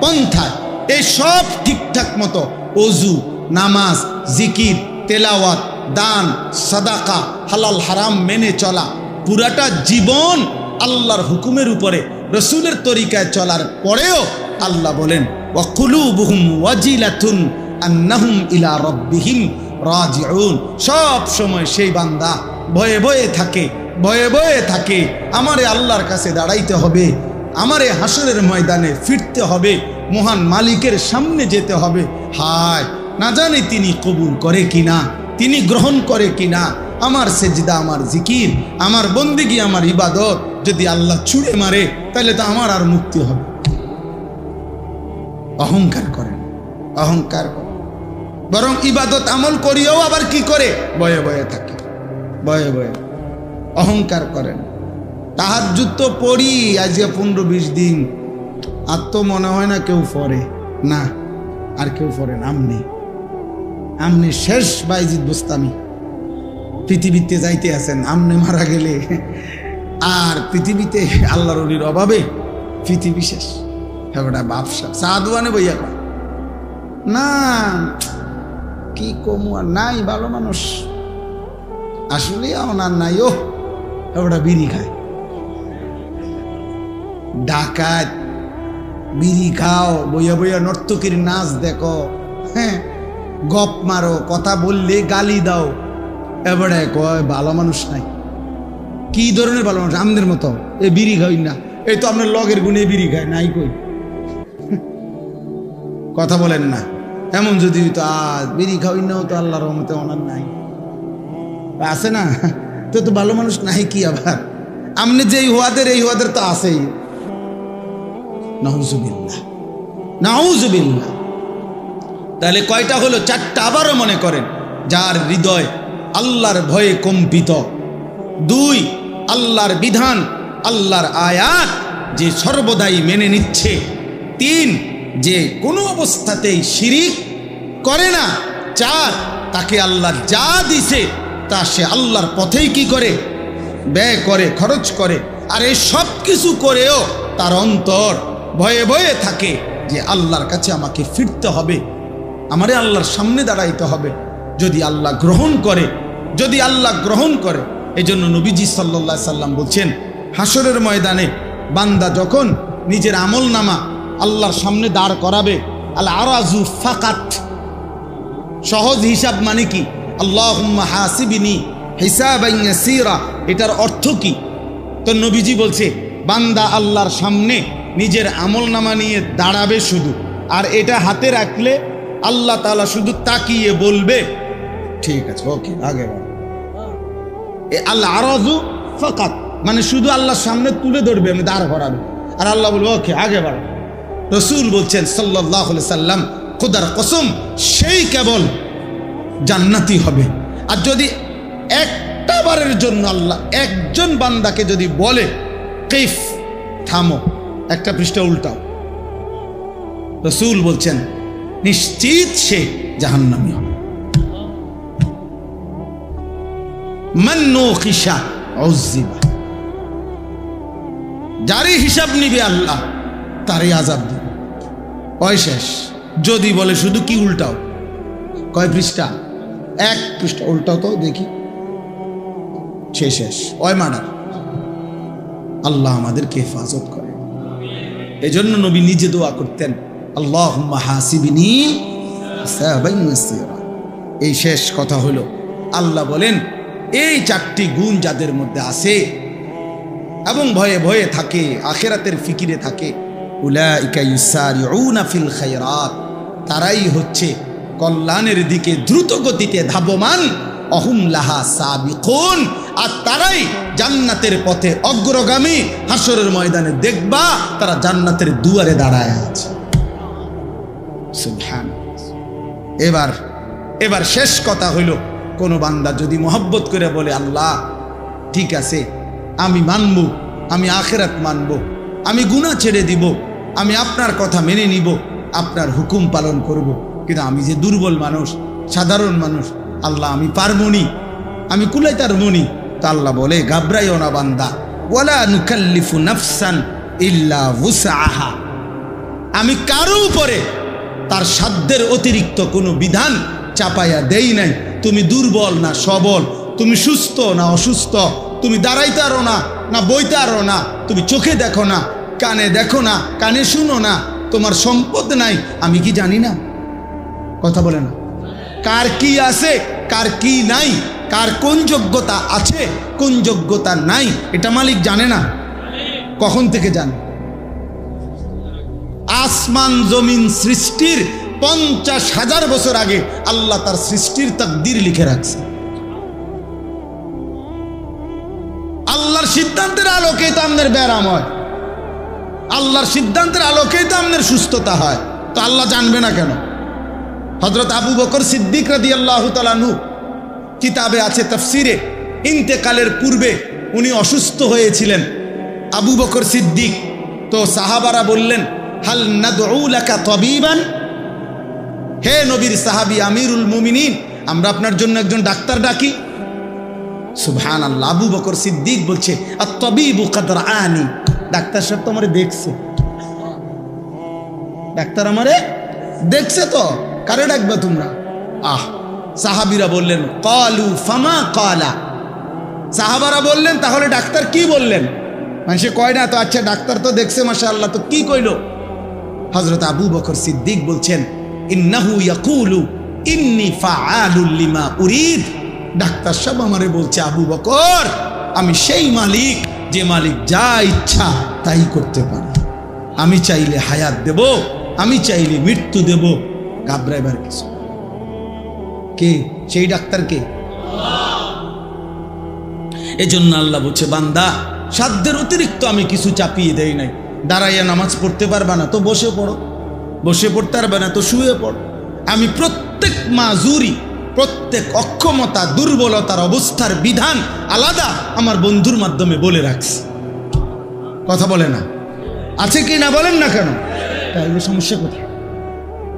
পন্থায়। এই সব ঠিকঠাক মতো অজু, নামাজ, জিকির, তেলাওয়াত, দান, সাদাকা, হালাল হারাম মেনে চলা, পুরাটা জীবন আল্লাহর হুকুমের উপরে রসুলের তরিকায় চলার পরেও আল্লাহ বলেন ওয়া কুলুবুহুম ওয়াজিলাতুন আন্নাহুম ইলা রাব্বিহিম রাজিউন। সব সময় সেই বান্দা ভয়ে ভয়ে থাকে, ভয়ে ভয়ে থাকে, আমারে আল্লাহর কাছে দাঁড়াইতে হবে, আমারে হাসরের ময়দানে ফিরতে হবে, মহান মালিকের সামনে যেতে হবে। হায়, না জানি তিনি কবুল করে কিনা, তিনি গ্রহণ করে কিনা আমার সেজদা, আমার জিকির, আমার বন্দেগী, আমার ইবাদত। যদি আল্লাহ ছুঁড়ে মারে তাহলে তো আমার আর মুক্তি হবে। অহংকার করেন, অহংকার করেন, বরং ইবাদত আমল করিও আবার কি করে ভয়ে ভয়ে থাকে, ভয়ে ভয়ে অহংকার করেন। তাহাজ্জুদ তো পড়ি আজকে 15-20 দিন, আর তো মনে হয় না কেউ পড়ে না, আর কেউ পড়েন। আমনি শেষ বাইজিদ বুস্তামি, পৃথিবীতে যাইতে আছেন, আমনে মারা গেলে আর পৃথিবীতে আল্লাহর ওলির অভাবে পৃথিবী শেষ। হ্যাঁ বাপসা সাধুয়ানে বইয়া কয় না, কি কমু আর নাই, ভালো মানুষ আসলে ওনার নাই। ও ওটা বিড়ি খায়, ডাকাত, বিড়ি খাও, বইয়া বইয়া নর্তকীর নাচ দেখো, হ্যাঁ গপ মারো, কথা বললে গালি দাও, এবারে কয় ভালো মানুষ নাই। কি ধরনের ভালো মানুষ? আমাদের মতো এ বিড়ি খাই না, এই তো আপনার লগের গুণে বিড়ি খায় নাই কই, কথা বলেন না। এমন যদি তো আজ বিড়ি খাওয়াই না, তো আল্লাহর রহমতে ওনার নাই, আছে না, তো তো ভালো মানুষ নাই কি আবার? আমনে যে হুয়াদের এই হুয়াদের তো আছেই। নাউজুবিল্লাহ, নাউজুবিল্লাহ। তাহলে কয়টা হলো? 4টা। আবারও মনে করেন, যার হৃদয় আল্লাহর ভয়ে কম্পিত, 2 আল্লাহর বিধান, আল্লাহর আয়াত যে সর্বদাই মেনে নিচ্ছে, 3 যে কোনো অবস্থাতেই শিরিক করে না, 4 তাকে আল্লাহ যা দিছে তা সে আল্লাহর পথেই কি করে ব্যয় করে, খরচ করে। আর এই সব কিছু করেও তার অন্তর ভয়ে ভয়ে থাকে যে আল্লাহর কাছে আমাকে ফিরতে হবে, আমারে আল্লাহর সামনে দাঁড়াইতে হবে। যদি আল্লাহ গ্রহণ করে, যদি আল্লাহ গ্রহণ করে। এই জন্য নবীজি সাল্লাল্লাহু আলাইহি সাল্লাম বলছেন, হাসরের ময়দানে বান্দা যখন নিজের আমল নামা আল্লাহর সামনে দাঁড় করাবে, আল আরাজু ফাকাত, সহজ হিসাব মানে কি? আল্লাহুম্মা হাসিবনি হিসাবান ইয়াসীরা, এটার অর্থ কি? তো নবীজি বলছে, বান্দা আল্লাহর সামনে নিজের আমল নামা নিয়ে দাঁড়াবে শুধু, আর এটা হাতে রাখলে আল্লাহ তাআলা শুধু তাকিয়ে বলবে ঠিক আছে, ওকে আগে বাড়ো। আল আরাজু ফাকাত মানে শুধু আল্লাহর সামনে তুলে ধরবে, আমি দাঁড় করাবে, আর আল্লাহ বলবে ওকে আগে বাড়ো। রসুল বলছেন সাল্লাল্লাহু আলাইহি সাল্লাম, খোদার কসম, সেই কেবল জান্নাতি হবে। আর যদি একটা বারের জন্য আল্লাহ একজন বান্দাকে যদি বলে কিফ, থামো, একটা পৃষ্ঠা উল্টাও, রসুল বলছেন নিশ্চিত সে জাহান্নামী হবে। মান নুকিশা উযিবা, যারই হিসাব নিবে আল্লাহ তারই আযাব দিবে। কয় শেষ? যদি বলে শুধু কি উল্টাও, কয় পৃষ্ঠা? 1 পৃষ্ঠা উল্টাও তো দেখি, শেষ। ওই মার্ডার। আল্লাহ আমাদেরকে হেফাজত করে। এজন্য নবী নিজে দোয়া করতেন, আল্লাহুম্মা হাসিবনি হিসাবান ইয়াসীরা। এই শেষ কথা হলো, আল্লাহ বলেন এই 4টি গুণ যাদের মধ্যে আছে এবং ভয়ে ভয়ে থাকে, আখিরাতের ফিকিরে থাকে, উলাইকা ইউসারিউনা ফিল খায়রাত, তারাই হচ্ছে কল্যাণের দিকে দ্রুত গতিতে ধাবমান, অহুম লাহা সাবিকুন, আর তারাই জান্নাতের পথে অগ্রগামী। হাসরের ময়দানে দেখবা তারা জান্নাতের দুয়ারে দাঁড়ায় আছে। সুবহানাল্লাহ। এবার শেষ কথা হইল, কোন বান্দা যদি মহব্বত করে বলে আল্লাহ ঠিক আছে, আমি মানব, আমি আখিরাত মানব, আমি গুনাহ ছেড়ে দিব, আমি আপনার কথা মেনে নিব, আপনার হুকুম পালন করব, কিন্তু আমি যে দুর্বল মানুষ, সাধারণ মানুষ, আল্লাহ আমি পারবনি, আমি কুলাইতে পারবনি। তা আল্লাহ বলে ঘাবড়াইও না বান্দা, ওয়ালা নুকাল্লিফু নাফসান ইল্লা উসআহা, আমি কারো উপরে তার সাধ্যের অতিরিক্ত কোনো বিধান চাপাইয়া দেই নাই। তুমি দুর্বল না সবল, তুমি সুস্থ না অসুস্থ, তুমি দাঁড়াইতে আরো না না বইতে আরো না, তুমি চোখে দেখো না, কানে দেখো না, কানে শুনো না, তোমার সম্পদ নাই, আমি কি জানি না? কথা বলে না? কার কি আছে, কার কি নাই, কার কোন যোগ্যতা আছে, কোন যোগ্যতা নাই, এটা মালিক জানে না? কখন থেকে জানে? আসমান জমিন সৃষ্টির 50,000 বছর আগে আল্লাহ তার সৃষ্টির তাকদীর লিখে রাখছে। আল্লাহর সিদ্ধান্তের আলোকেই তো আপনার ব্যারাম হয়, আল্লাহর সিদ্ধান্তের আলোকেই তো আপনার সুস্থতা হয়। তো আল্লাহ জানবে না কেন? হযরত আবু বকর সিদ্দিক রাদিয়াল্লাহু তাআলা আনহু কিতাবে আছে তাফসিরে, ইন্তেকালের পূর্বে উনি অসুস্থ হয়েছিলেন আবু বকর সিদ্দিক। তো সাহাবারা বললেন, হাল নাদউ লাকা তাবিবান, হে নবীর সাহাবী আমিরুল মুমিনিন, আমরা আপনার জন্য একজন ডাক্তার ডাকি। সুবহানাল্লাহ। আবু বকর সিদ্দিক বলছে, আত-তাবিবু কাদ রাআনি, ডাক্তার সাহেব তো আমারে দেখছে, ডাক্তার আমারে দেখছে, তো কারে ডাকবে তোমরা? সাহাবীরা বললেন, ক্বালু ফামা ক্বালা, সাহাবারা বললেন তাহলে ডাক্তার কি বললেন? মানুষে কয় না তো, আচ্ছা ডাক্তার তো দেখছে মাশাআল্লাহ, তো কি কইল? হযরত আবু বকর সিদ্দিক বলছেন, ইন্নাহু ইয়াকুলু ইন্নী ফাআলুল লিমা উরিদ, ডাক্তার সাহেব আমারে বলছে আবু বকর, আমি সেই মালিক যে মালিক যা ইচ্ছা তাই করতে পারে, আমি চাইলে হায়াত দেব, আমি চাইলে মৃত্যু দেব, ঘাবড়াইবার কিছু। কে সেই ডাক্তার? কে? এজন্য আল্লাহ বলছে, বান্দা সাধ্যের অতিরিক্ত আমি কিছু চাপিয়ে দেই নাই। দাঁড়াইয়া নামাজ পড়তে পারবা না তো বসে পড়ো, বসে পড়তে পারবে না তো শুয়ে পড়ো। আমি প্রত্যেক মাজুরি, প্রত্যেক অক্ষমতা দুর্বলতার অবস্থার বিধান আলাদা আমার বন্ধুর মাধ্যমে বলে রাখছি। কথা বলে না? আছে কি না বলেন না কেন? তাহলে সমস্যা কোথায়?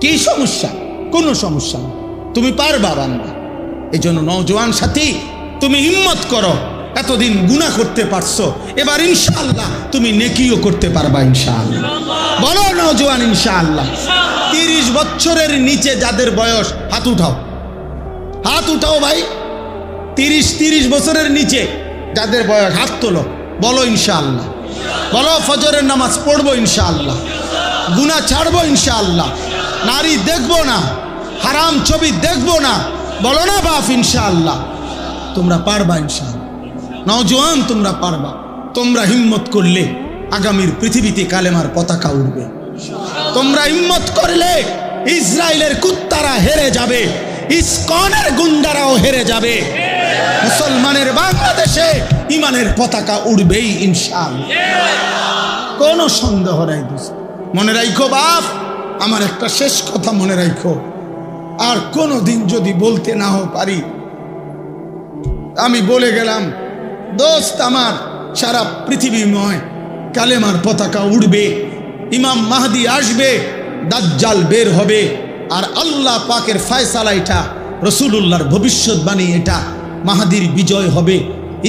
কি সমস্যা? কোনো সমস্যা না, তুমি পারবা বান্দা। এই জন্য নওজোয়ান সাথী, তুমি হিম্মত করো, এতদিন গুনাহ করতে পারছো, এবার ইনশাআল্লাহ তুমি নেকিও করতে পারবা ইনশাআল্লাহ। বলো নওজোয়ান ইনশাআল্লাহ। 30 বছরের নিচে যাদের বয়স, হাত উঠাও, হাত উঠাও ভাই। 30 বছরের নিচে যাদের বয়স, হাত তোলো, বলো ইনশাআল্লাহ। বলো ফজরের নামাজ পড়বো ইনশাআল্লাহ, গুনাহ ছাড়বো ইনশাআল্লাহ, নারী দেখবো না, হারাম ছবি দেখবো না, বলো না বাপ ইনশাআল্লাহ। তোমরা পারবা ইনশাআল্লাহ। নওজোয়ান তোমরা পারবা। তোমরা হিম্মত করলে আগামীর পৃথিবীতে কালেমার পতাকা উঠবে। তোমরা হিম্মত করলে ইসরায়েলের কুত্তারা হেরে যাবে, ইসকনের গুন্ডারাও হেরে যাবে, মুসলমানের বাংলাদেশে ইমানের পতাকা উড়বেই ইনশাআল্লাহ, কোনো সন্দেহ নাই। মনে রাখো বাপ, আমার একটা শেষ কথা মনে রাখো, আর কোনোদিন যদি বলতে না পারি, আমি বলে গেলাম দোস্ত আমার, সারা পৃথিবীময় কালেমার পতাকা উড়বে, ইমাম মাহদি আসবে, দাজ্জাল বের হবে, আর আল্লাহ পাকের ফয়সালা এটা, রাসূলুল্লাহর ভবিষ্যৎবাণী এটা, মাহদির বিজয় হবে।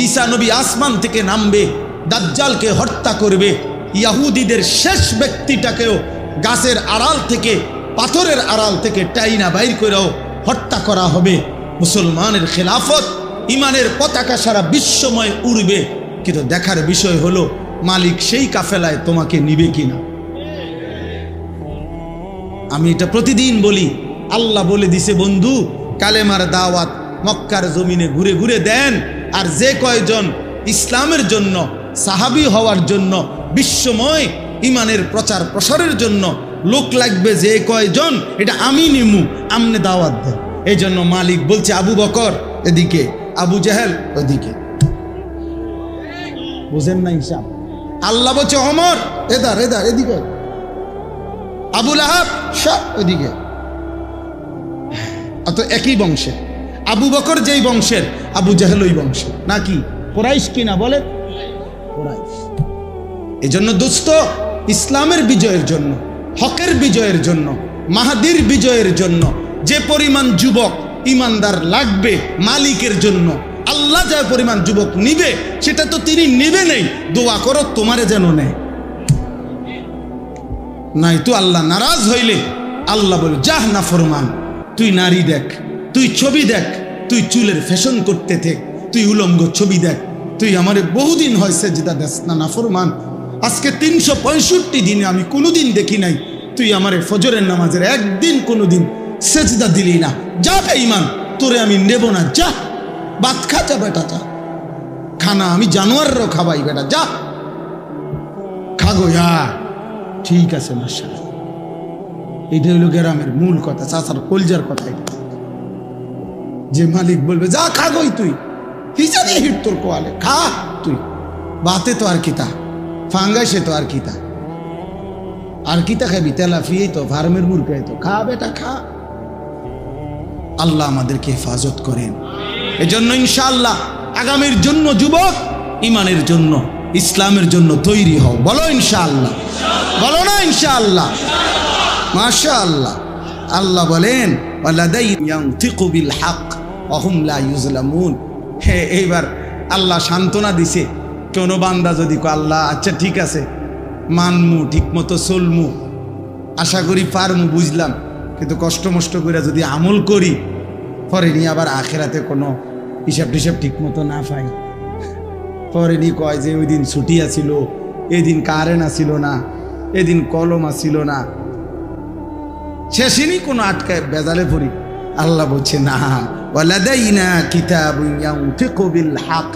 ঈসা নবী আসমান থেকে নামবে, দাজ্জালকে হত্যা করবে, ইহুদিদের শেষ ব্যক্তিটাকেও গাছের আড়াল থেকে, পাথরের আড়াল থেকে টাইনা বাইর করেও হত্যা করা হবে। মুসলমানের খেলাফত, ইমানের পতাকা সারা বিশ্বময় উড়বে। কিন্তু দেখার বিষয় হলো মালিক সেই কাফেলায় তোমাকে নিবে কিনা। আমি এটা প্রতিদিন বলি, আল্লাহ বলে দিছে বন্ধু, কালেমার দাওয়াত মক্কার জমিনে ঘুরে ঘুরে দেন, আর যে কয়জন ইসলামের জন্য, সাহাবী হওয়ার জন্য, বিশ্বময় ইমানের প্রচার প্রসারের জন্য লোক লাগবে যে কয়জন, এটা আমি নিমু, আমনে দাওয়াত দেন। এই জন্য মালিক বলছে আবু বকর এদিকে, আবু জাহেল ওদিকে। বুঝেন না হিসাব? আল্লাহ বলছে ওমর এদার এদার এদিকে, আবু লাহাব সব ওদিকে। অত একই বংশে, আবু বকর যেই বংশের, আবু জাহেল ওই বংশের, নাকি কুরাইশ কিনা বলে? কুরাইশ। এই জন্য দোস্ত, ইসলামের বিজয়ের জন্য, হকের বিজয়ের জন্য, মাহাদির বিজয়ের জন্য যে পরিমাণ যুবক ইমানদার লাগবে মালিকের জন্য, আল্লাহ যে পরিমাণ যুবক নিবে সেটা তো তিনি নিবে নেই। দোয়া করো তোমারে যেন নেয়, নাই তো আল্লাহ নারাজ হইলে আল্লাহ বলে, যা নাফরমান, তুই নারী দেখ, তুই ছবি দেখ, তুই চুলের ফ্যাশন করতে থাক, তুই উলঙ্গ ছবি দেখ, তুই আমারে বহুদিন হয় সেজদা দেস না নাফরমান। আজকে 365 দিনে আমি কোনোদিন দেখি নাই তুই আমারে ফজরের নামাজের একদিন কোনোদিন সেজদা দিলি না। যা বেঈমান, তোরে আমি নেব না, যা ভাত খা, যা বেটা যা, খানা আমি জানোয়ারও খাবাই বেটা, যা খাগো। ঠিক আছে মাশাআল্লাহ, এটা হইল গ্রামের মূল কথা, চাচার কলজার কথা। এটা যে মালিক বলবে যা খাগোই, তুই হিসাবে হিট তোর কোয়ালে খা, তুই বাতে তো আর কিতা, ফাঙ্গাসে তো আর কিতা, আর কিতা খাবি, তেলাফিয়ে তো, ফার্মের মুরগাই তো, খা বেটা খা। আল্লাহ আমাদেরকে হেফাজত করেন। এজন্য ইনশাআল্লাহ আগামীর জন্য যুবক, ইমানের জন্য, ইসলামের জন্য তৈরি হও। বলো ইনশাআল্লাহ, বলো না ইনশাআল্লাহ, মাশাআল্লাহ। আল্লাহ বলেন, ওয়ালাদাইহিম ইয়ানতিকু বিল হক ওয়া হুম লা ইউজলামুন। এইবার আল্লাহ সান্ত্বনা দিছে, কোন বান্দা যদি কয় আল্লাহ আচ্ছা ঠিক আছে মানমু, ঠিক মতো চলমু, আশা করি পারমু, বুঝলাম, কিন্তু কষ্ট মষ্ট করে যদি আমল করি, পরে নিয়ে আবার আখেরাতে কোনো হিসাব টিসাব ঠিক মতো না পাই, পরে নিয়ে কয় যে ওই দিন ছুটি আছিল, এদিন কারেন্ট আসিল না, এদিন কলম আসিল না, শেষেনি কোনো আটকায় বেজালে পড়ি। আল্লাহ বলছে না, ওয়ালাদাইনা কিতাবুন ইয়ানতিকু বিল হক,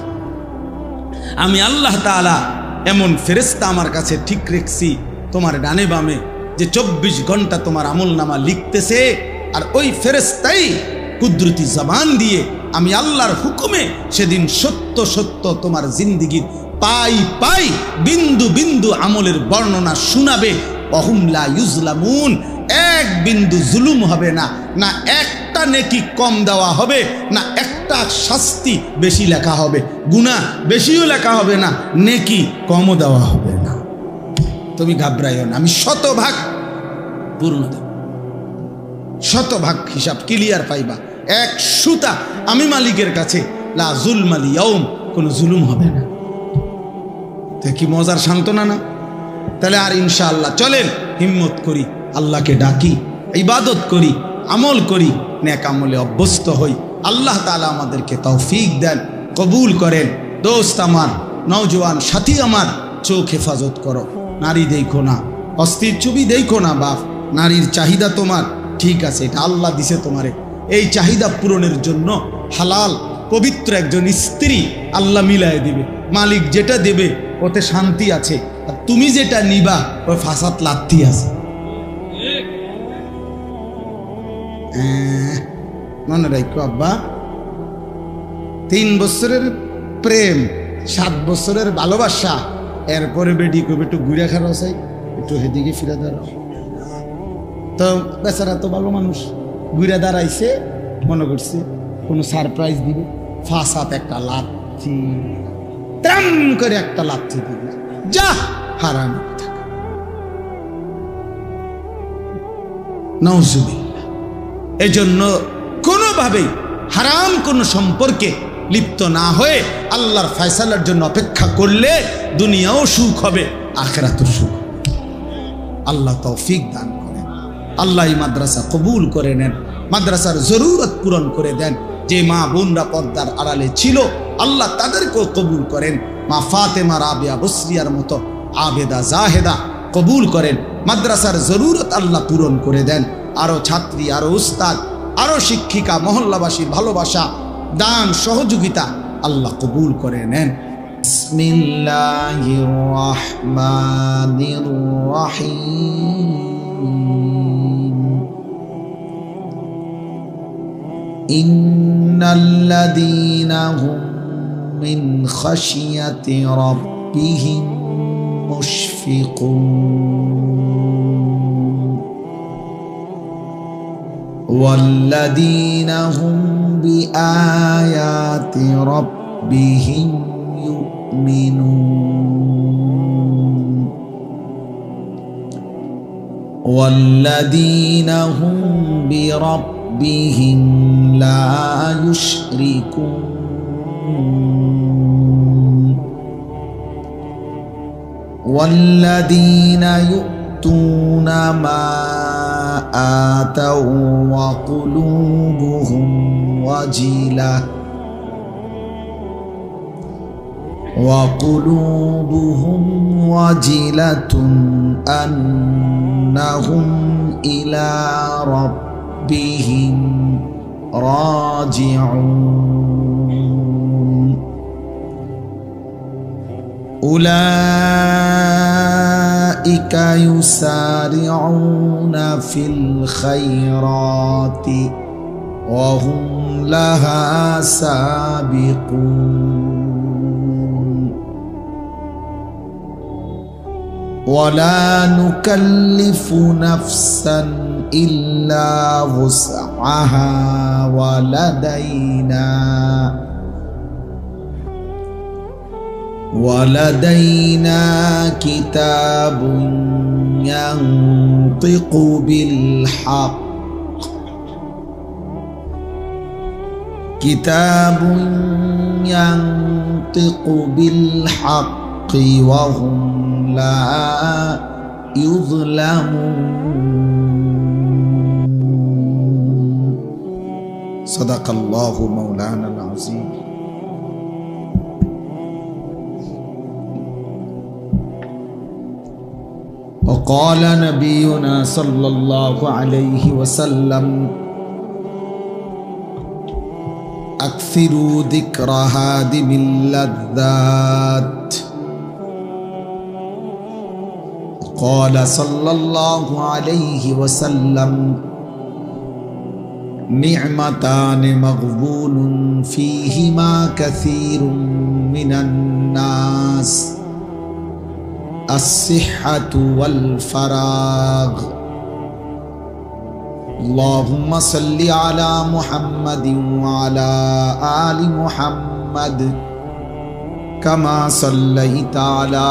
আমি আল্লাহ তাআলা এমন ফেরেশতা আমার কাছে ঠিক রেখছি তোমার ডানে বামে, যে 24 ঘন্টা তোমার আমলনামা লিখতেছে। আর ওই ফেরেশতাই কুদরতি জবান দিয়ে আমি আল্লাহর হুকুমে সেদিন সত্য সত্য তোমার জিন্দেগীর পাই পাই বিন্দু বিন্দু আমলের বর্ণনা শোনাবে। ওহুম লা ইউজলামুন, এক বিন্দু জুলুম হবে না, না একটা নেকি কম দেওয়া হবে, না একটা শাস্তি বেশি লেখা হবে, গুনাহ বেশিও লেখা হবে না, নেকি কমও দেওয়া হবে না। তুমি ঘাবড়াইও না, আমি শতভাগ পূর্ণ দেব, শতভাগ হিসাব ক্লিয়ার পাইবা। এক সুতা আমি মালিকের কাছে, লা জুলমাল ইয়াউম, কোনো জুলুম হবে না। তো কি মজার সান্ত্বনা না? তাহলে আর ইনশাআল্লাহ চলেন হিম্মত করি, আল্লাহকে ডাকি, ইবাদত করি, আমল করি, নেক আমলে অভ্যস্ত হই। আল্লাহ তাআলা আমাদেরকে তৌফিক দেন, কবুল করেন। দোস্ত আমার, নওজোয়ান সাথী আমার, চোখ হেফাজত করো, নারী দেখো না, অস্থির ছবি দেখো না। বাপ, নারীর চাহিদা তোমার ঠিক আছে, এটা আল্লাহ দিছে তোমারে, এই চাহিদা পূরণের জন্য হালাল পবিত্র একজন স্ত্রী আল্লাহ মিলায় দিবে। মালিক যেটা দেবে ওতে শান্তি আছে, আর তুমি যেটা নিবা ওই ফাসাদ লাথি আছে। মনে রাখো আব্বা, 3 বছরের প্রেম, 7 বছরের ভালোবাসা, এরপরে বেডি কবে একটু ঘুরে খারাপ চাই, একটু সেদিকে ফিরে দাঁড়াও। তো বেচারা তো ভালো মানুষ, ঘুরে দাঁড়াইছে, মনে করছে কোনো সারপ্রাইজ দিবে, ফাসাদ একটা লাথি, তেম করে একটা লাথি দিবে, যা হারাম। নাউজুবিল্লাহ। এজন্য কোনোভাবেই হারাম কোনো সম্পর্কে লিপ্ত না হয়ে আল্লাহর ফয়সালার জন্য অপেক্ষা করলে দুনিয়াও সুখ হবে, আখিরাতেও সুখ। আল্লাহ তৌফিক দান করেন। আল্লাহ এই মাদ্রাসা কবুল করে নেন, মাদ্রাসার জরুরত পূরণ করে দেন। যে মা বোনরা পর্দার আড়ালে ছিল আল্লাহ তাদেরকেও কবুল করেন। মা ফাতেমা রাবিয়া বসরিয়ার মতো আবেদা জাহেদা কবুল করেন। মাদ্রাসার জরুরত আল্লাহ পূরণ করে দেন। আরো ছাত্রী, আরো উস্তাদ, আরো শিক্ষিকা, মহল্লাবাসীর ভালোবাসা, দান, সহযোগিতা আল্লাহ কবুল করে নেন। বিসমিল্লাহির রাহমানির রাহিম। ইন্নাল্লাযীনা হুম মিন খাশিয়াতি রাব্বিহিম মুশফিকুন ওয়াল্লাযীনা হুম বিআয়াতি রাব্বিহিম يؤمنون والذين هم بربهم لا يشركون والذين يؤتون ما آتوا وقلوبهم وجلة أنهم إلى ربهم راجعون أولئك يسارعون في الخيرات وهم لها سابقون ولا نكلف نفسا إلا وسعها ولدينا كتاب ينطق بالحق وهم لا يظلمون صدق الله مولانا العظيم وقال نبينا صلى الله عليه وسلم أكثروا ذكر هادم اللذات قال صلى الله عليه وسلم نعمتان مغبون فيهما كثير من الناس الصحة والفراغ اللهم صل على محمد وعلى آل محمد كما صليت على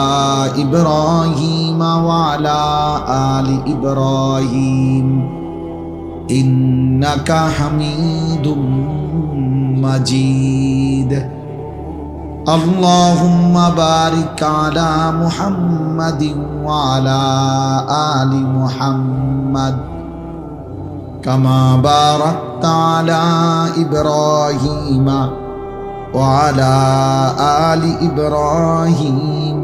إبراهيم وعلى آل إبراهيم إنك حميد مجيد اللهم بارك على محمد وعلى آل محمد كما باركت على إبراهيم وعلى آل إبراهيم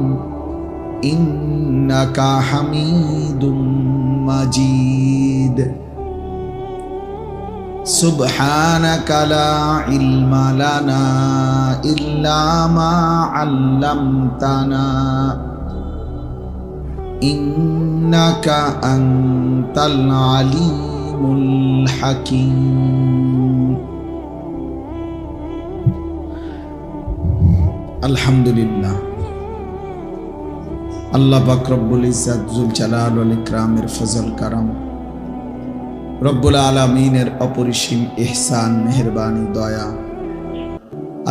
إنك حميد مجيد سبحانك لا علم لنا إلا ما علمتنا إنك أنت العليم الحكيم الحمد لله আল্লাহ পাক রব্বুল ইজ্জত জুল জালাল ওয়াল ইকরামের ফজল করম রব্বুল আলামিনের অপরিসীম ইহসান মেহেরবানি দয়া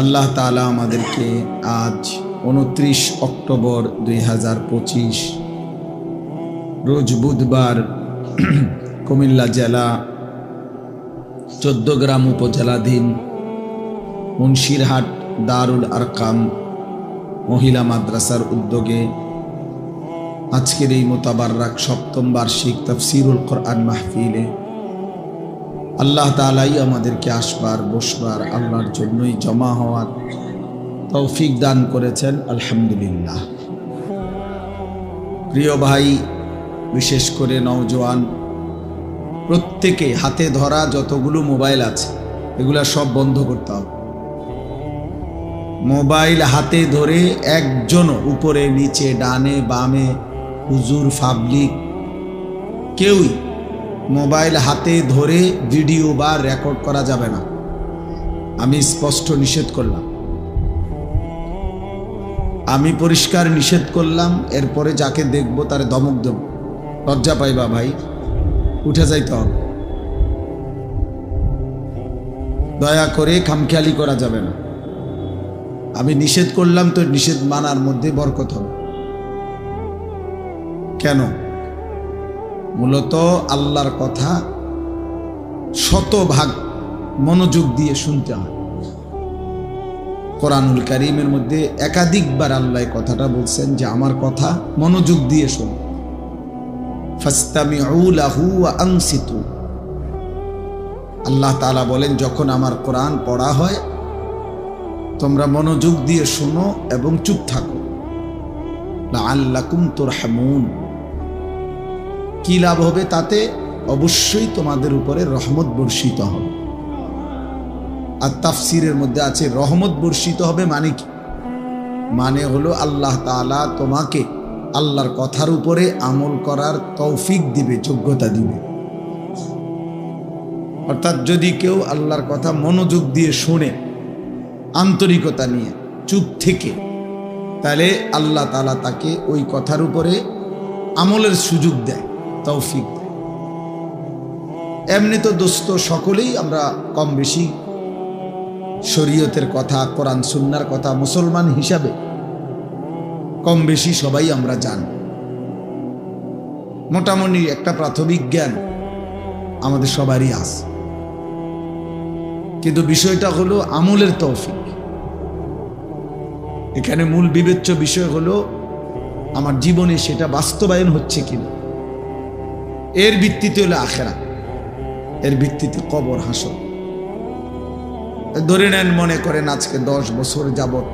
আল্লাহ তাআলা আমাদেরকে আজ 29 অক্টোবর 2025 রোজ বুধবার কুমিল্লা জেলা 14 গ্রাম উপজেলাধীন মুন্সিরহাট দারুল আরকাম মহিলা মাদ্রাসার উদ্যোগে আজকের এই মোতাবাররাক সপ্তম বার্ষিক তাফসীরুল কোরআন মাহফিলে আল্লাহ তাআলাই আমাদেরকে আসবার বসবার আল্লাহর জন্যই জমা হওয়ার তৌফিক দান করেছেন আলহামদুলিল্লাহ। প্রিয় ভাই, বিশেষ করে নওজোয়ান, প্রত্যেকে হাতে ধরা যতগুলো মোবাইল আছে এগুলা সব বন্ধ করতে হবে। মোবাইল হাতে ধরে একজন উপরে নিচে ডানে বামে হুজুর পাবলিক কেউই মোবাইল হাতে ধরে ভিডিও বা রেকর্ড করা যাবে না। আমি স্পষ্ট নিষেধ করলাম, আমি পরিষ্কার নিষেধ করলাম। এরপরে যাকে দেখবো তারে ধমক দেব, লজ্জা পাইবা ভাই, উঠে যাইতে হবে। দয়া করে খামখেয়ালি করা যাবে না। আমি নিষেধ করলাম তো নিষেধ মানার মধ্যে বরকত হবে। কেন? মূলত আল্লাহর কথা শতভাগ মনোযোগ দিয়ে শুনতে হয়। কোরআনুল কারীমের মধ্যে একাধিকবার আল্লাহ কথাটা বলছেন যে আমার কথা মনোযোগ দিয়ে শোন। ফাস্তামিউ লাহু ওয়া আনসিতু। আল্লাহ তাআলা বলেন, যখন আমার কোরআন পড়া হয় তোমরা মনোযোগ দিয়ে শোনো এবং চুপ থাকো। লাআল্লাকুম তুরহামুন। কি লাভ হবে তাতে? অবশ্যই তোমাদের উপরে রহমত বর্ষিত হবে। আর তাফসিরের মধ্যে আছে রহমত বর্ষিত হবে মানে কি? মানে হলো আল্লাহ তাআলা তোমাকে আল্লাহর কথার উপরে আমল করার তৌফিক দিবে, যোগ্যতা দিবে। অর্থাৎ যদি কেউ আল্লাহর কথা মনোযোগ দিয়ে শোনে, আন্তরিকতা নিয়ে চুপ থেকে, তাহলে আল্লাহ তাআলা তাকে ওই কথার উপরে আমলের সুযোগ দেয়, তৌফিক দেয়। এমনি তো দোস্ত সকলেই আমরা কম বেশি শরীয়তের কথা, কোরআন সুন্নাহর কথা মুসলমান হিসাবে কম বেশি সবাই আমরা জানি। মোটামুটি একটা প্রাথমিক জ্ঞান আমাদের সবারই আছে, কিন্তু বিষয়টা হলো আমলের তৌফিক। এখানে মূল বিবেচ্য বিষয় হলো আমার জীবনে সেটা বাস্তবায়ন হচ্ছে কিনা। এর ভিত্তিতে হলো আখিরাত, এর ভিত্তিতে কবর হাসর। ধরে নেন, মনে করেন আজকে 10 বছর যাবত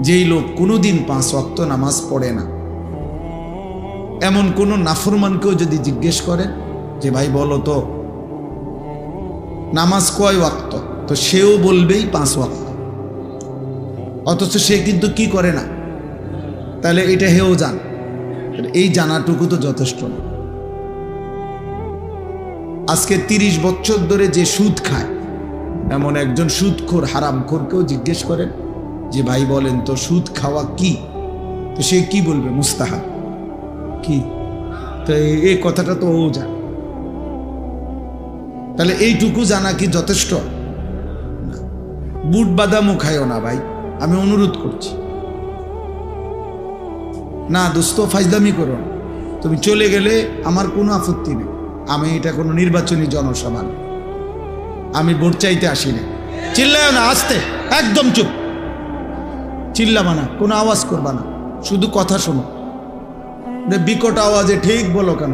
যেই লোক কোনোদিন 5 ওয়াক্ত নামাজ পড়ে না, এমন কোন নাফরমানকেও যদি জিজ্ঞেস করেন যে ভাই বলো তো নামাজ কয় ওয়াক্ত, তো সেও বলবেই 5 ওয়াক্ত, অথচ সে কিন্তু কি করে না। তাহলে এটা হেও জান, এই জানাটুকু তো যথেষ্ট না। আজকে 30 বছর ধরে যে সুদ খায় এমন একজন সুদখোর হারামখোরকেও জিজ্ঞেস করেন যে ভাই বলেন তো সুদ খাওয়া কি, তো সে কি বলবে? মুস্তাহাব। কি? তো এই কথাটা তো ও জানে। তাহলে এইটুকু জানা কি যথেষ্ট? না। বুট বাদামও খায়ও না ভাই, আমি অনুরোধ করছি। না দোস্ত, ফাইজলামি করো না, তুমি চলে গেলে আমার কোনো আপত্তি নেই। আমি এটা কোনো নির্বাচনী জনসভা না, আমি ভোট চাইতে আসি না। চিল্লায় না, আস্তে, একদম চুপ, চিল্লাবা না, কোনো আওয়াজ করবা না, শুধু কথা শোনো। বিকট আওয়াজে ঠিক বলো কেন?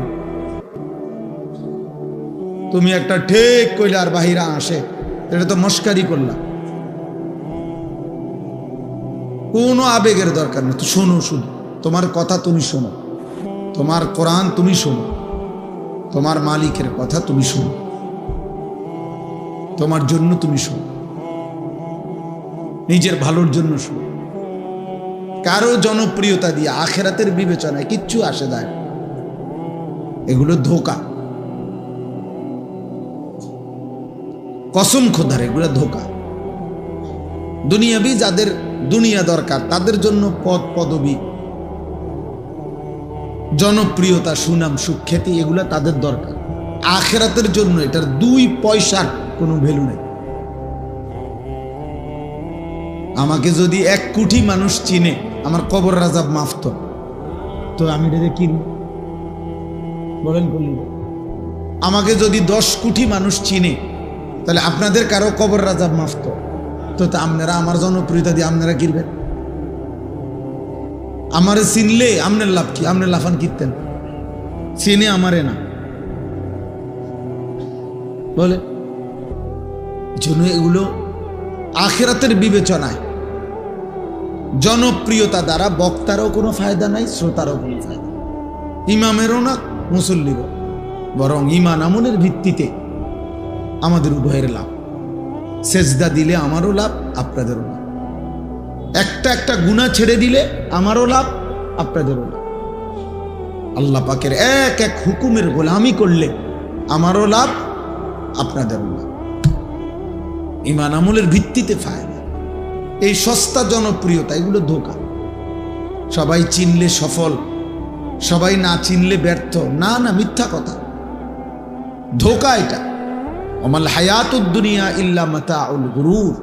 তুমি একটা ঠিক কইলে আর বাহিরা আসে, এটা তো মস্কারি করলাম। কোনো আবেগের দরকার নেই, তো শোনো, শুধু তোমার কথা তুমি শোনো, তোমার কোরআন তুমি শোনো, তোমার মালিকের কথা তুমি শোনো, তোমার জন্য তুমি শোনো, নিজের ভালোর জন্য শোনো। কারো জনপ্রিয়তা দিয়ে আখেরাতের বিবেচনায় কিচ্ছু আসে যায়, এগুলো ধোঁকা, কসম খোদার, এগুলো ধোঁকা। দুনিয়াবি যাদের দুনিয়া দরকার তাদের জন্য পদ পদবি, জনপ্রিয়তা, সুনাম, সুখ্যাতি, এগুলো তাদের দরকার। আখেরাতের জন্য এটার 2 পয়সার কোনো ভ্যালু নেই। আমাকে যদি 1 কোটি মানুষ চিনে, আমার কবর রাজাব মাফ তো আমি এটা কি বলেন? আমাকে যদি 10 কোটি মানুষ চিনে, তাহলে আপনাদের কারো কবর রাজাব মাফ তো আপনারা আমার জনপ্রিয়তা দিয়ে আপনারা কিনবেন? আমারে চিনলে আপনার লাভ কি? আপনার লাফান কিনতেন, চিনে আমারে না বলে। জন্য এগুলো আখিরাতের বিবেচনায় জনপ্রিয়তা দ্বারা বক্তারও কোনো ফায়দা নাই, শ্রোতারও কোনো ফায়দা, ইমামেরও না, মুসল্লিরও। বরং ঈমান আমলের ভিত্তিতে আমাদের উভয়ের লাভ। সেজদা দিলে আমারও লাভ, আপনাদেরও লাভ। একটা একটা গুনাহ ছেড়ে দিলে আমারও লাভ, আপনাদেরও লাভ। আল্লাহ পাকের এক এক হুকুমের গোলামি করলে আমারও লাভ, আপনাদেরও লাভ। ঈমান আমলের ভিত্তিতে ফায়দা। এই সস্তা জনপ্রিয়তা, এগুলো ধোঁকা। সবাই চিনলে সফল, সবাই না চিনলে ব্যর্থ। না না, মিথ্যা কথা, ধোঁকা এটা। ওমাল হায়াতুদ দুনিয়া ইল্লা মাতাউল গুরুর।